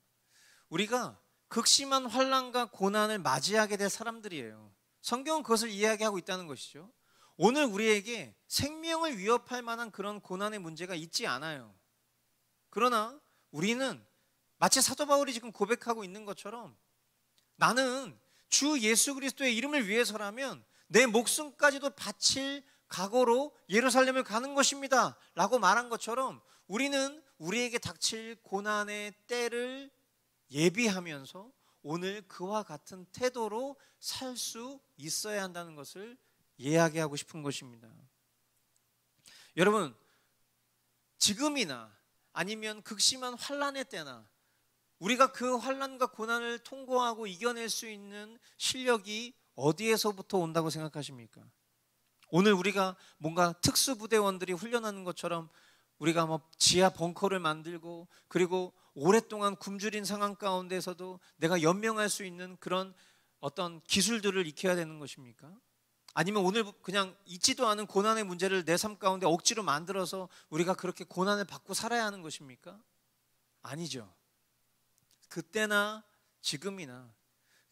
우리가 극심한 환난과 고난을 맞이하게 될 사람들이에요. 성경은 그것을 이야기하고 있다는 것이죠. 오늘 우리에게 생명을 위협할 만한 그런 고난의 문제가 있지 않아요. 그러나 우리는 마치 사도 바울이 지금 고백하고 있는 것처럼 나는 주 예수 그리스도의 이름을 위해서라면 내 목숨까지도 바칠 각오로 예루살렘을 가는 것입니다 라고 말한 것처럼 우리는 우리에게 닥칠 고난의 때를 예비하면서 오늘 그와 같은 태도로 살 수 있어야 한다는 것을 이야기하고 싶은 것입니다. 여러분, 지금이나 아니면 극심한 환난의 때나 우리가 그 환난과 고난을 통과하고 이겨낼 수 있는 실력이 어디에서부터 온다고 생각하십니까? 오늘 우리가 뭔가 특수부대원들이 훈련하는 것처럼 우리가 뭐 지하 벙커를 만들고 그리고 오랫동안 굶주린 상황 가운데서도 내가 연명할 수 있는 그런 어떤 기술들을 익혀야 되는 것입니까? 아니면 오늘 그냥 있지도 않은 고난의 문제를 내 삶 가운데 억지로 만들어서 우리가 그렇게 고난을 받고 살아야 하는 것입니까? 아니죠. 그때나 지금이나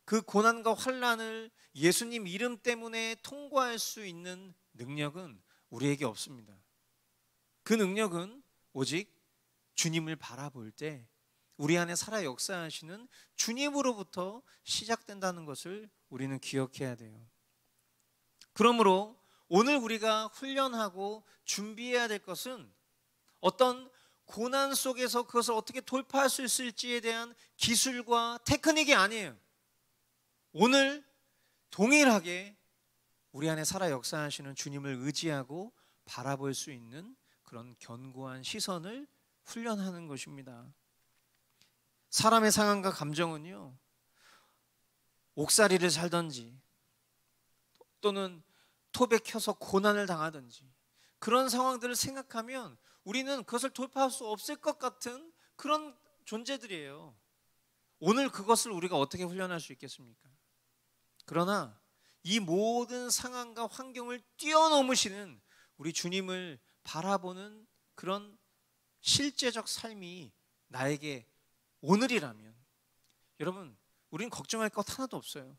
그 고난과 환난을 예수님 이름 때문에 통과할 수 있는 능력은 우리에게 없습니다. 그 능력은 오직 주님을 바라볼 때 우리 안에 살아 역사하시는 주님으로부터 시작된다는 것을 우리는 기억해야 돼요. 그러므로 오늘 우리가 훈련하고 준비해야 될 것은 어떤 고난 속에서 그것을 어떻게 돌파할 수 있을지에 대한 기술과 테크닉이 아니에요. 오늘 동일하게 우리 안에 살아 역사하시는 주님을 의지하고 바라볼 수 있는 그런 견고한 시선을 훈련하는 것입니다. 사람의 상황과 감정은요, 옥살이를 살든지 또는 톱에 켜서 고난을 당하든지 그런 상황들을 생각하면 우리는 그것을 돌파할 수 없을 것 같은 그런 존재들이에요. 오늘 그것을 우리가 어떻게 훈련할 수 있겠습니까? 그러나 이 모든 상황과 환경을 뛰어넘으시는 우리 주님을 바라보는 그런 실제적 삶이 나에게 오늘이라면, 여러분, 우린 걱정할 것 하나도 없어요.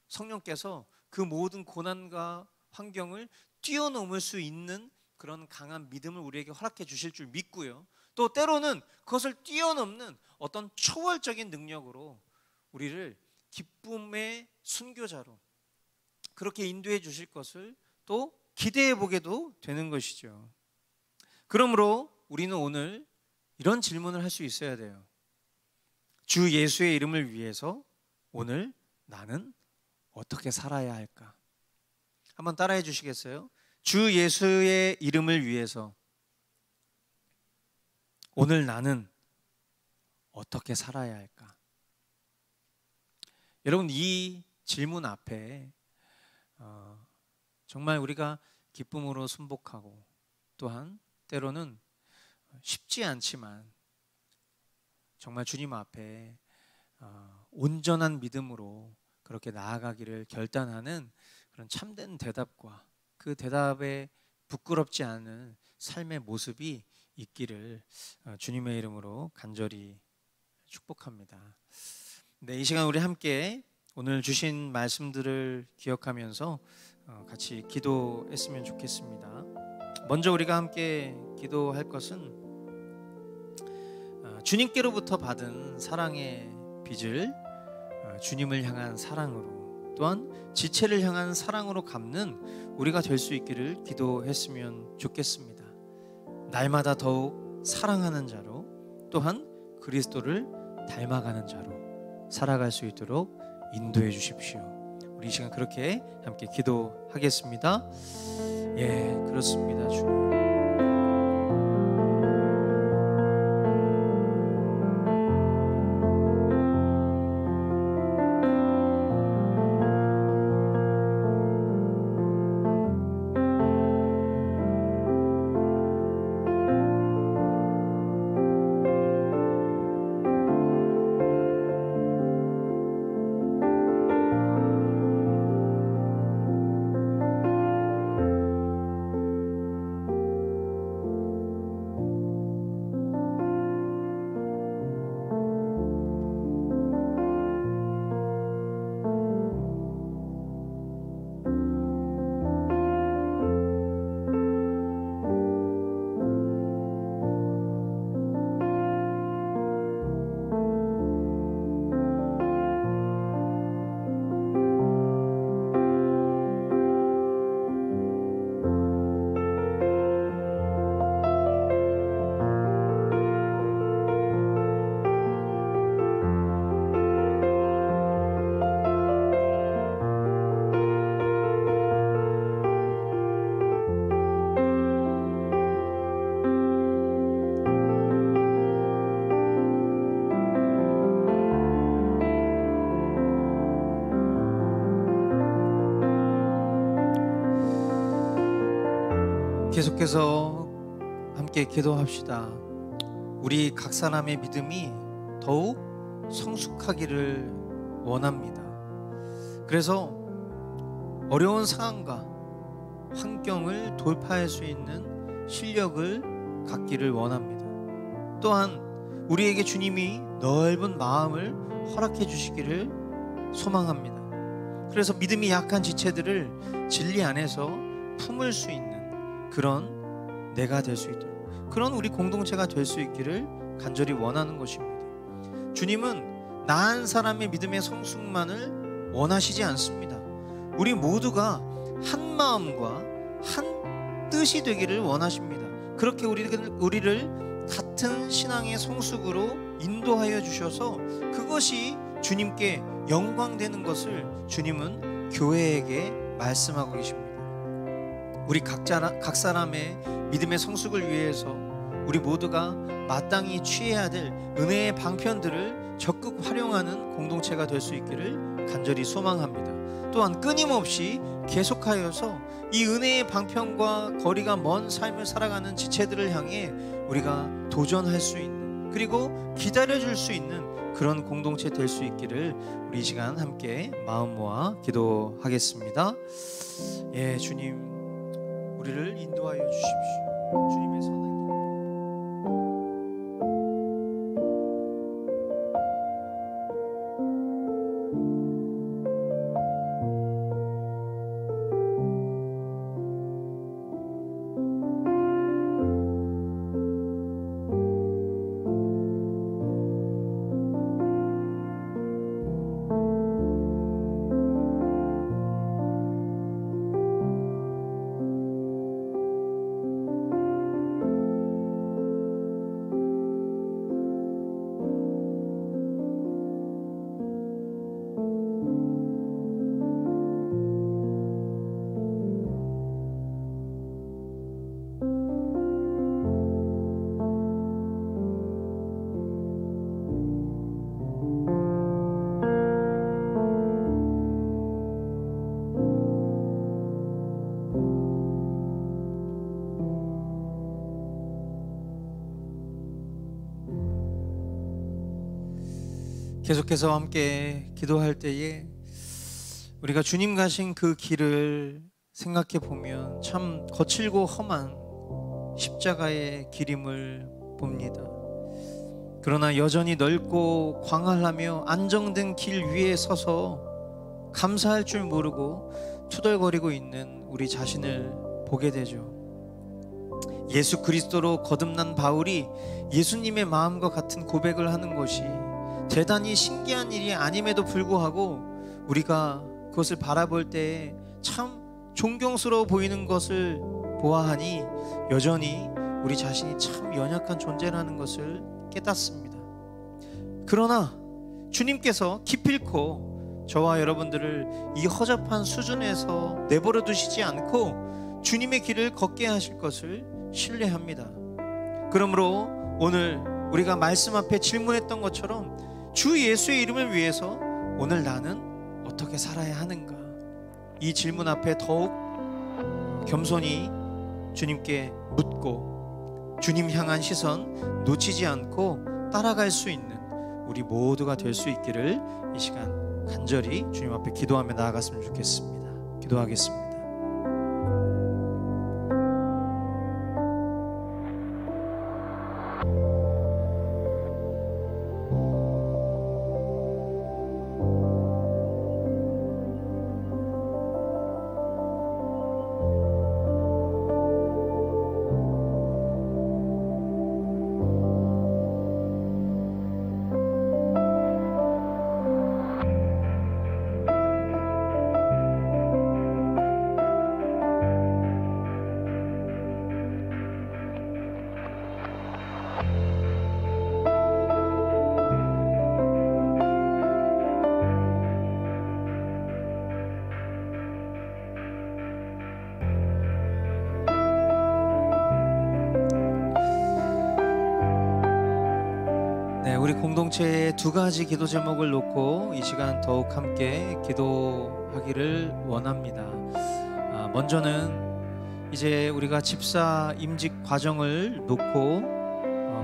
성령께서 그 모든 고난과 환경을 뛰어넘을 수 있는 그런 강한 믿음을 우리에게 허락해 주실 줄 믿고요. 또 때로는 그것을 뛰어넘는 어떤 초월적인 능력으로 우리를 기쁨의 순교자로 그렇게 인도해 주실 것을 또 기대해 보게도 되는 것이죠. 그러므로 우리는 오늘 이런 질문을 할 수 있어야 돼요. 주 예수의 이름을 위해서 오늘 나는 어떻게 살아야 할까? 한번 따라해 주시겠어요? 주 예수의 이름을 위해서 오늘 나는 어떻게 살아야 할까? 여러분, 이 질문 앞에 정말 우리가 기쁨으로 순복하고 또한 때로는 쉽지 않지만 정말 주님 앞에 온전한 믿음으로 그렇게 나아가기를 결단하는 그런 참된 대답과 그 대답에 부끄럽지 않은 삶의 모습이 있기를 주님의 이름으로 간절히 축복합니다. 네, 이 시간 우리 함께 오늘 주신 말씀들을 기억하면서 같이 기도했으면 좋겠습니다. 먼저 우리가 함께 기도할 것은 주님께로부터 받은 사랑의 빚을 주님을 향한 사랑으로 또한 지체를 향한 사랑으로 갚는 우리가 될 수 있기를 기도했으면 좋겠습니다. 날마다 더욱 사랑하는 자로 또한 그리스도를 닮아가는 자로 살아갈 수 있도록 인도해 주십시오. 우리 이 시간 그렇게 함께 기도하겠습니다. 예, 그렇습니다. 주님. 계속해서 함께 기도합시다. 우리 각 사람의 믿음이 더욱 성숙하기를 원합니다. 그래서 어려운 상황과 환경을 돌파할 수 있는 실력을 갖기를 원합니다. 또한 우리에게 주님이 넓은 마음을 허락해 주시기를 소망합니다. 그래서 믿음이 약한 지체들을 진리 안에서 품을 수 있는 그런 내가 될 수 있도록, 그런 우리 공동체가 될 수 있기를 간절히 원하는 것입니다. 주님은 나 한 사람의 믿음의 성숙만을 원하시지 않습니다. 우리 모두가 한 마음과 한 뜻이 되기를 원하십니다. 그렇게 우리를 같은 신앙의 성숙으로 인도하여 주셔서 그것이 주님께 영광되는 것을 주님은 교회에게 말씀하고 계십니다. 우리 각 사람의 믿음의 성숙을 위해서 우리 모두가 마땅히 취해야 될 은혜의 방편들을 적극 활용하는 공동체가 될 수 있기를 간절히 소망합니다. 또한 끊임없이 계속하여서 이 은혜의 방편과 거리가 먼 삶을 살아가는 지체들을 향해 우리가 도전할 수 있는, 그리고 기다려줄 수 있는 그런 공동체 될 수 있기를 우리 이 시간 함께 마음 모아 기도하겠습니다. 예, 주님, 우리를 인도하여 주십시오. 주님의 선한 계속해서 함께 기도할 때에 우리가 주님 가신 그 길을 생각해 보면 참 거칠고 험한 십자가의 길임을 봅니다. 그러나 여전히 넓고 광활하며 안정된 길 위에 서서 감사할 줄 모르고 투덜거리고 있는 우리 자신을 보게 되죠. 예수 그리스도로 거듭난 바울이 예수님의 마음과 같은 고백을 하는 것이 대단히 신기한 일이 아님에도 불구하고 우리가 그것을 바라볼 때 참 존경스러워 보이는 것을 보아하니 여전히 우리 자신이 참 연약한 존재라는 것을 깨닫습니다. 그러나 주님께서 기필코 저와 여러분들을 이 허접한 수준에서 내버려 두시지 않고 주님의 길을 걷게 하실 것을 신뢰합니다. 그러므로 오늘 우리가 말씀 앞에 질문했던 것처럼 주 예수의 이름을 위해서 오늘 나는 어떻게 살아야 하는가? 이 질문 앞에 더욱 겸손히 주님께 묻고 주님 향한 시선 놓치지 않고 따라갈 수 있는 우리 모두가 될 수 있기를 이 시간 간절히 주님 앞에 기도하며 나아갔으면 좋겠습니다. 기도하겠습니다. 우리 공동체의 두 가지 기도 제목을 놓고 이 시간 더욱 함께 기도하기를 원합니다. 먼저는 이제 우리가 집사 임직 과정을 놓고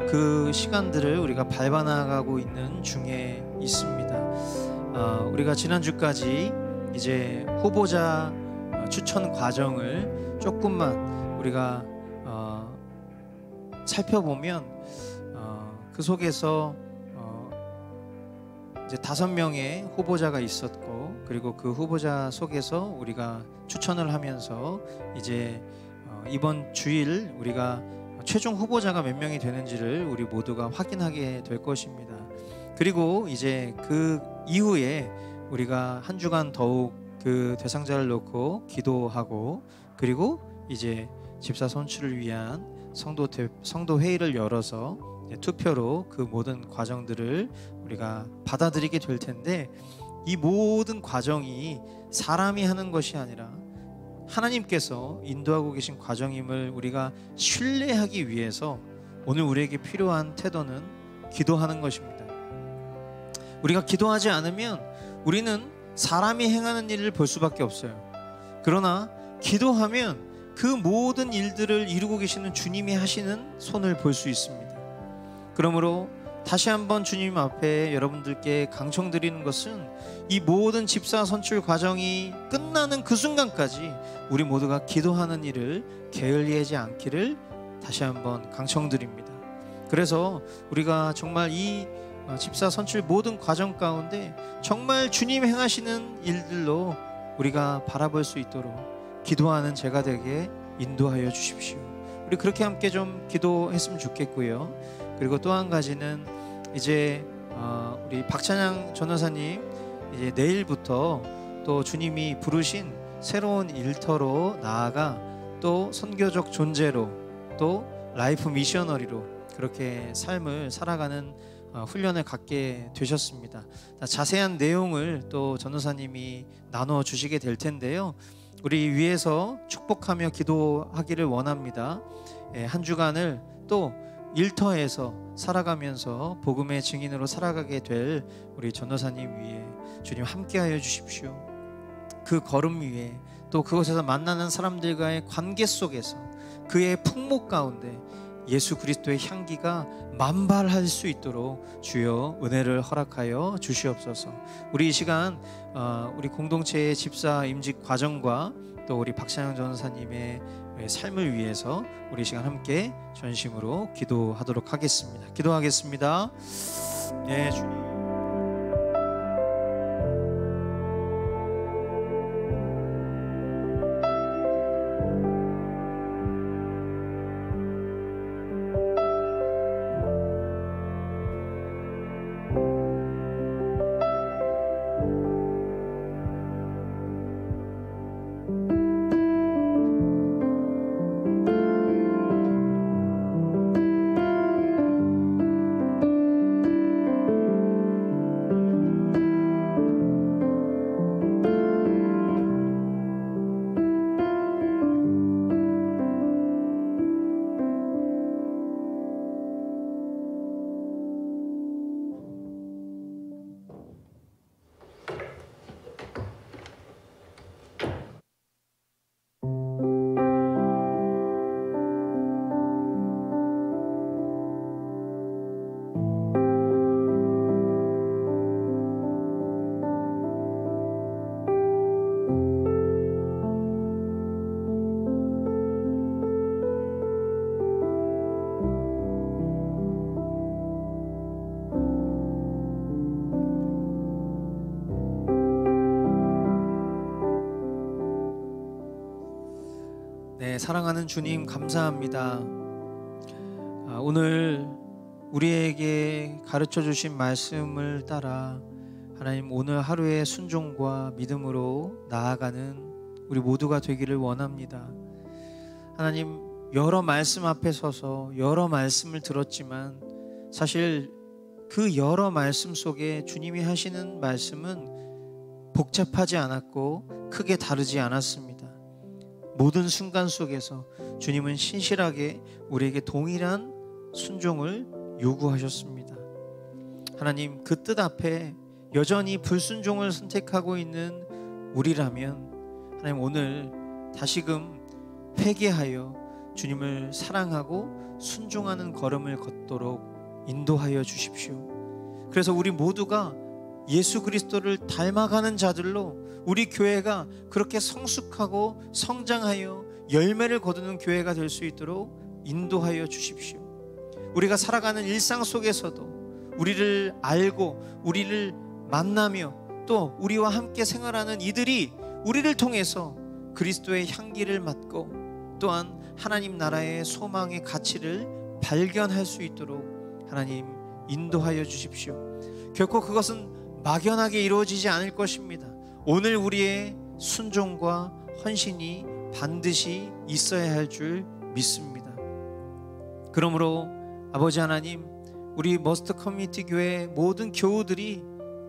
그 시간들을 우리가 밟아나가고 있는 중에 있습니다. 우리가 지난주까지 이제 후보자 추천 과정을 조금만 우리가 살펴보면 그 속에서 이제 5명의 후보자가 있었고, 그리고 그 후보자 속에서 우리가 추천을 하면서 이제 이번 주일 우리가 최종 후보자가 몇 명이 되는지를 우리 모두가 확인하게 될 것입니다. 그리고 이제 그 이후에 우리가 한 주간 더욱 그 대상자를 놓고 기도하고, 그리고 이제 집사 선출을 위한 성도 회의를 열어서 투표로 그 모든 과정들을 우리가 받아들이게 될 텐데, 이 모든 과정이 사람이 하는 것이 아니라 하나님께서 인도하고 계신 과정임을 우리가 신뢰하기 위해서 오늘 우리에게 필요한 태도는 기도하는 것입니다. 우리가 기도하지 않으면 우리는 사람이 행하는 일을 볼 수밖에 없어요. 그러나 기도하면 그 모든 일들을 이루고 계시는 주님이 하시는 손을 볼 수 있습니다. 그러므로 다시 한번 주님 앞에 여러분들께 강청드리는 것은, 이 모든 집사 선출 과정이 끝나는 그 순간까지 우리 모두가 기도하는 일을 게을리하지 않기를 다시 한번 강청드립니다. 그래서 우리가 정말 이 집사 선출 모든 과정 가운데 정말 주님 행하시는 일들로 우리가 바라볼 수 있도록 기도하는 제가 되게 인도하여 주십시오. 우리 그렇게 함께 좀 기도했으면 좋겠고요. 그리고 또 한 가지는 이제 우리 박찬양 전도사님 이제 내일부터 또 주님이 부르신 새로운 일터로 나아가 또 선교적 존재로 또 라이프 미셔너리로 그렇게 삶을 살아가는 훈련을 갖게 되셨습니다. 자세한 내용을 또 전도사님이 나눠 주시게 될 텐데요. 우리 위에서 축복하며 기도하기를 원합니다. 한 주간을 또 일터에서 살아가면서 복음의 증인으로 살아가게 될 우리 전도사님 위에 주님 함께하여 주십시오. 그 걸음 위에 또 그곳에서 만나는 사람들과의 관계 속에서 그의 풍목 가운데 예수 그리스도의 향기가 만발할 수 있도록 주여 은혜를 허락하여 주시옵소서. 우리 이 시간 우리 공동체의 집사 임직 과정과 또 우리 박찬영 전사님의 삶을 위해서 우리 이 시간 함께 전심으로 기도하도록 하겠습니다. 기도하겠습니다. 네, 주님. 네, 사랑하는 주님 감사합니다. 오늘 우리에게 가르쳐 주신 말씀을 따라 하나님 오늘 하루의 순종과 믿음으로 나아가는 우리 모두가 되기를 원합니다. 하나님 여러 말씀 앞에 서서 여러 말씀을 들었지만 사실 그 여러 말씀 속에 주님이 하시는 말씀은 복잡하지 않았고 크게 다르지 않았습니다. 모든 순간 속에서 주님은 신실하게 우리에게 동일한 순종을 요구하셨습니다. 하나님 그 뜻 앞에 여전히 불순종을 선택하고 있는 우리라면 하나님 오늘 다시금 회개하여 주님을 사랑하고 순종하는 걸음을 걷도록 인도하여 주십시오. 그래서 우리 모두가 예수 그리스도를 닮아가는 자들로 우리 교회가 그렇게 성숙하고 성장하여 열매를 거두는 교회가 될 수 있도록 인도하여 주십시오. 우리가 살아가는 일상 속에서도 우리를 알고 우리를 만나며 또 우리와 함께 생활하는 이들이 우리를 통해서 그리스도의 향기를 맡고 또한 하나님 나라의 소망의 가치를 발견할 수 있도록 하나님 인도하여 주십시오. 결코 그것은 막연하게 이루어지지 않을 것입니다. 오늘 우리의 순종과 헌신이 반드시 있어야 할 줄 믿습니다. 그러므로 아버지 하나님, 우리 머스트 커뮤니티 교회 모든 교우들이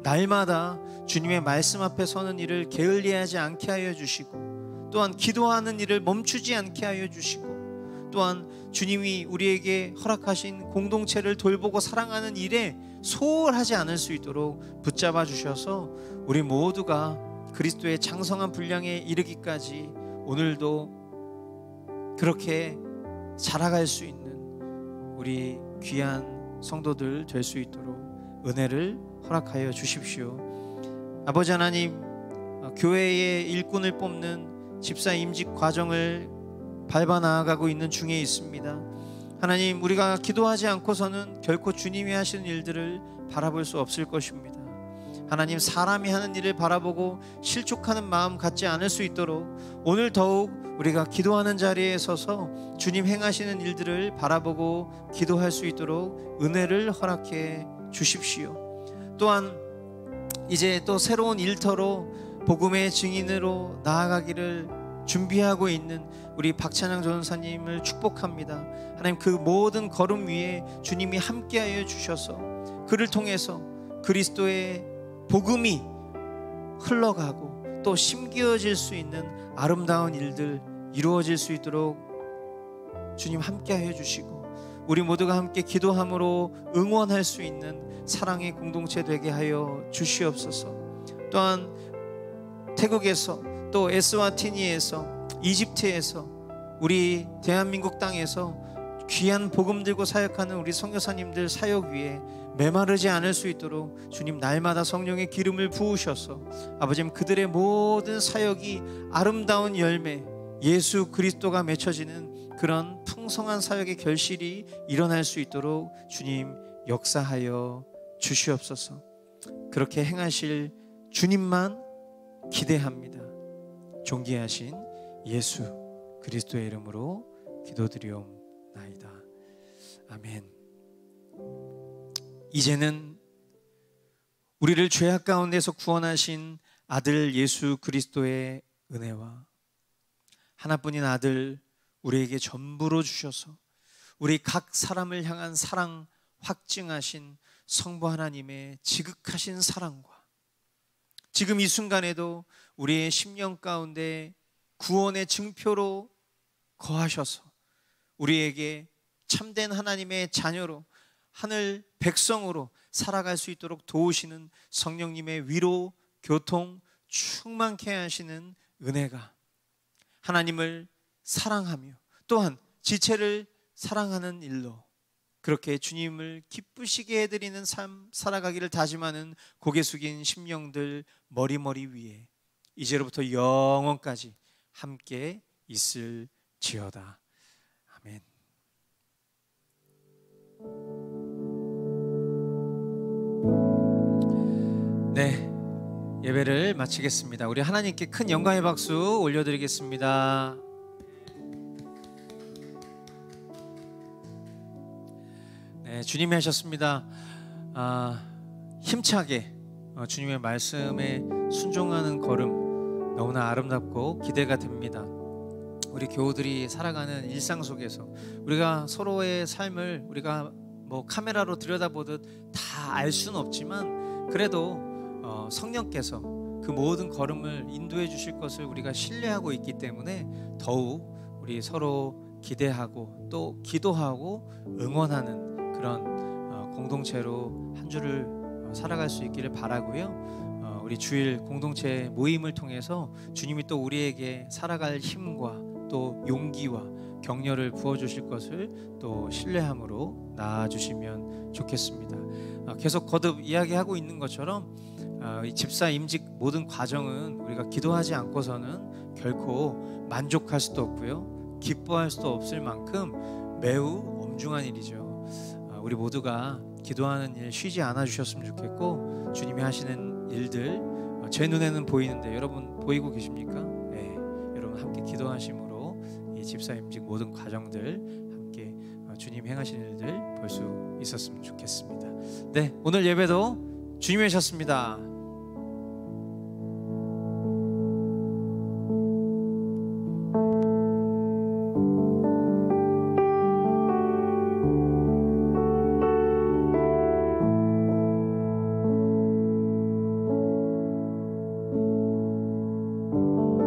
날마다 주님의 말씀 앞에 서는 일을 게을리하지 않게 하여 주시고 또한 기도하는 일을 멈추지 않게 하여 주시고 또한 주님이 우리에게 허락하신 공동체를 돌보고 사랑하는 일에 소홀하지 않을 수 있도록 붙잡아 주셔서 우리 모두가 그리스도의 장성한 분량에 이르기까지 오늘도 그렇게 자라갈 수 있는 우리 귀한 성도들 될 수 있도록 은혜를 허락하여 주십시오. 아버지 하나님, 교회의 일꾼을 뽑는 집사 임직 과정을 밟아 나아가고 있는 중에 있습니다. 하나님, 우리가 기도하지 않고서는 결코 주님이 하시는 일들을 바라볼 수 없을 것입니다. 하나님, 사람이 하는 일을 바라보고 실족하는 마음 갖지 않을 수 있도록 오늘 더욱 우리가 기도하는 자리에 서서 주님 행하시는 일들을 바라보고 기도할 수 있도록 은혜를 허락해 주십시오. 또한 이제 또 새로운 일터로 복음의 증인으로 나아가기를 준비하고 있는 우리 박찬양 전사님을 축복합니다. 하나님, 그 모든 걸음 위에 주님이 함께하여 주셔서 그를 통해서 그리스도의 복음이 흘러가고 또 심기어질 수 있는 아름다운 일들 이루어질 수 있도록 주님 함께하여 주시고 우리 모두가 함께 기도함으로 응원할 수 있는 사랑의 공동체 되게 하여 주시옵소서. 또한 태국에서 또 에스와티니에서 이집트에서 우리 대한민국 땅에서 귀한 복음 들고 사역하는 우리 선교사님들 사역 위에 메마르지 않을 수 있도록 주님 날마다 성령의 기름을 부으셔서 아버지 그들의 모든 사역이 아름다운 열매 예수 그리스도가 맺혀지는 그런 풍성한 사역의 결실이 일어날 수 있도록 주님 역사하여 주시옵소서. 그렇게 행하실 주님만 기대합니다. 존귀하신 예수 그리스도의 이름으로 기도드리옵나이다. 아멘. 이제는 우리를 죄악 가운데서 구원하신 아들 예수 그리스도의 은혜와 하나뿐인 아들 우리에게 전부로 주셔서 우리 각 사람을 향한 사랑 확증하신 성부 하나님의 지극하신 사랑과 지금 이 순간에도 우리의 심령 가운데 구원의 증표로 거하셔서 우리에게 참된 하나님의 자녀로 하늘 백성으로 살아갈 수 있도록 도우시는 성령님의 위로, 교통, 충만케 하시는 은혜가 하나님을 사랑하며 또한 지체를 사랑하는 일로 그렇게 주님을 기쁘시게 해드리는 삶 살아가기를 다짐하는 고개 숙인 심령들 머리머리 위에 이제로부터 영원까지 함께 있을지어다. 아멘. 네, 예배를 마치겠습니다. 우리 하나님께 큰 영광의 박수 올려드리겠습니다. 네, 주님이 하셨습니다. 힘차게 주님의 말씀에 순종하는 걸음 너무나 아름답고 기대가 됩니다. 우리 교우들이 살아가는 일상 속에서 우리가 서로의 삶을 우리가 뭐 카메라로 들여다보듯 다 알 수는 없지만 그래도 성령께서 그 모든 걸음을 인도해 주실 것을 우리가 신뢰하고 있기 때문에 더욱 우리 서로 기대하고 또 기도하고 응원하는 그런 공동체로 한 주를 살아갈 수 있기를 바라고요. 우리 주일 공동체 모임을 통해서 주님이 또 우리에게 살아갈 힘과 또 용기와 격려를 부어주실 것을 또 신뢰함으로 나아주시면 좋겠습니다. 계속 거듭 이야기하고 있는 것처럼 이 집사 임직 모든 과정은 우리가 기도하지 않고서는 결코 만족할 수도 없고요, 기뻐할 수도 없을 만큼 매우 엄중한 일이죠. 우리 모두가 기도하는 일 쉬지 않아 주셨으면 좋겠고, 주님이 하시는 일들 제 눈에는 보이는데 여러분 보이고 계십니까? 네, 여러분 함께 기도하심으로 이 집사임직 모든 과정들 함께 주님 행하시는 일들 볼 수 있었으면 좋겠습니다. 네, 오늘 예배도 주님이 하셨습니다.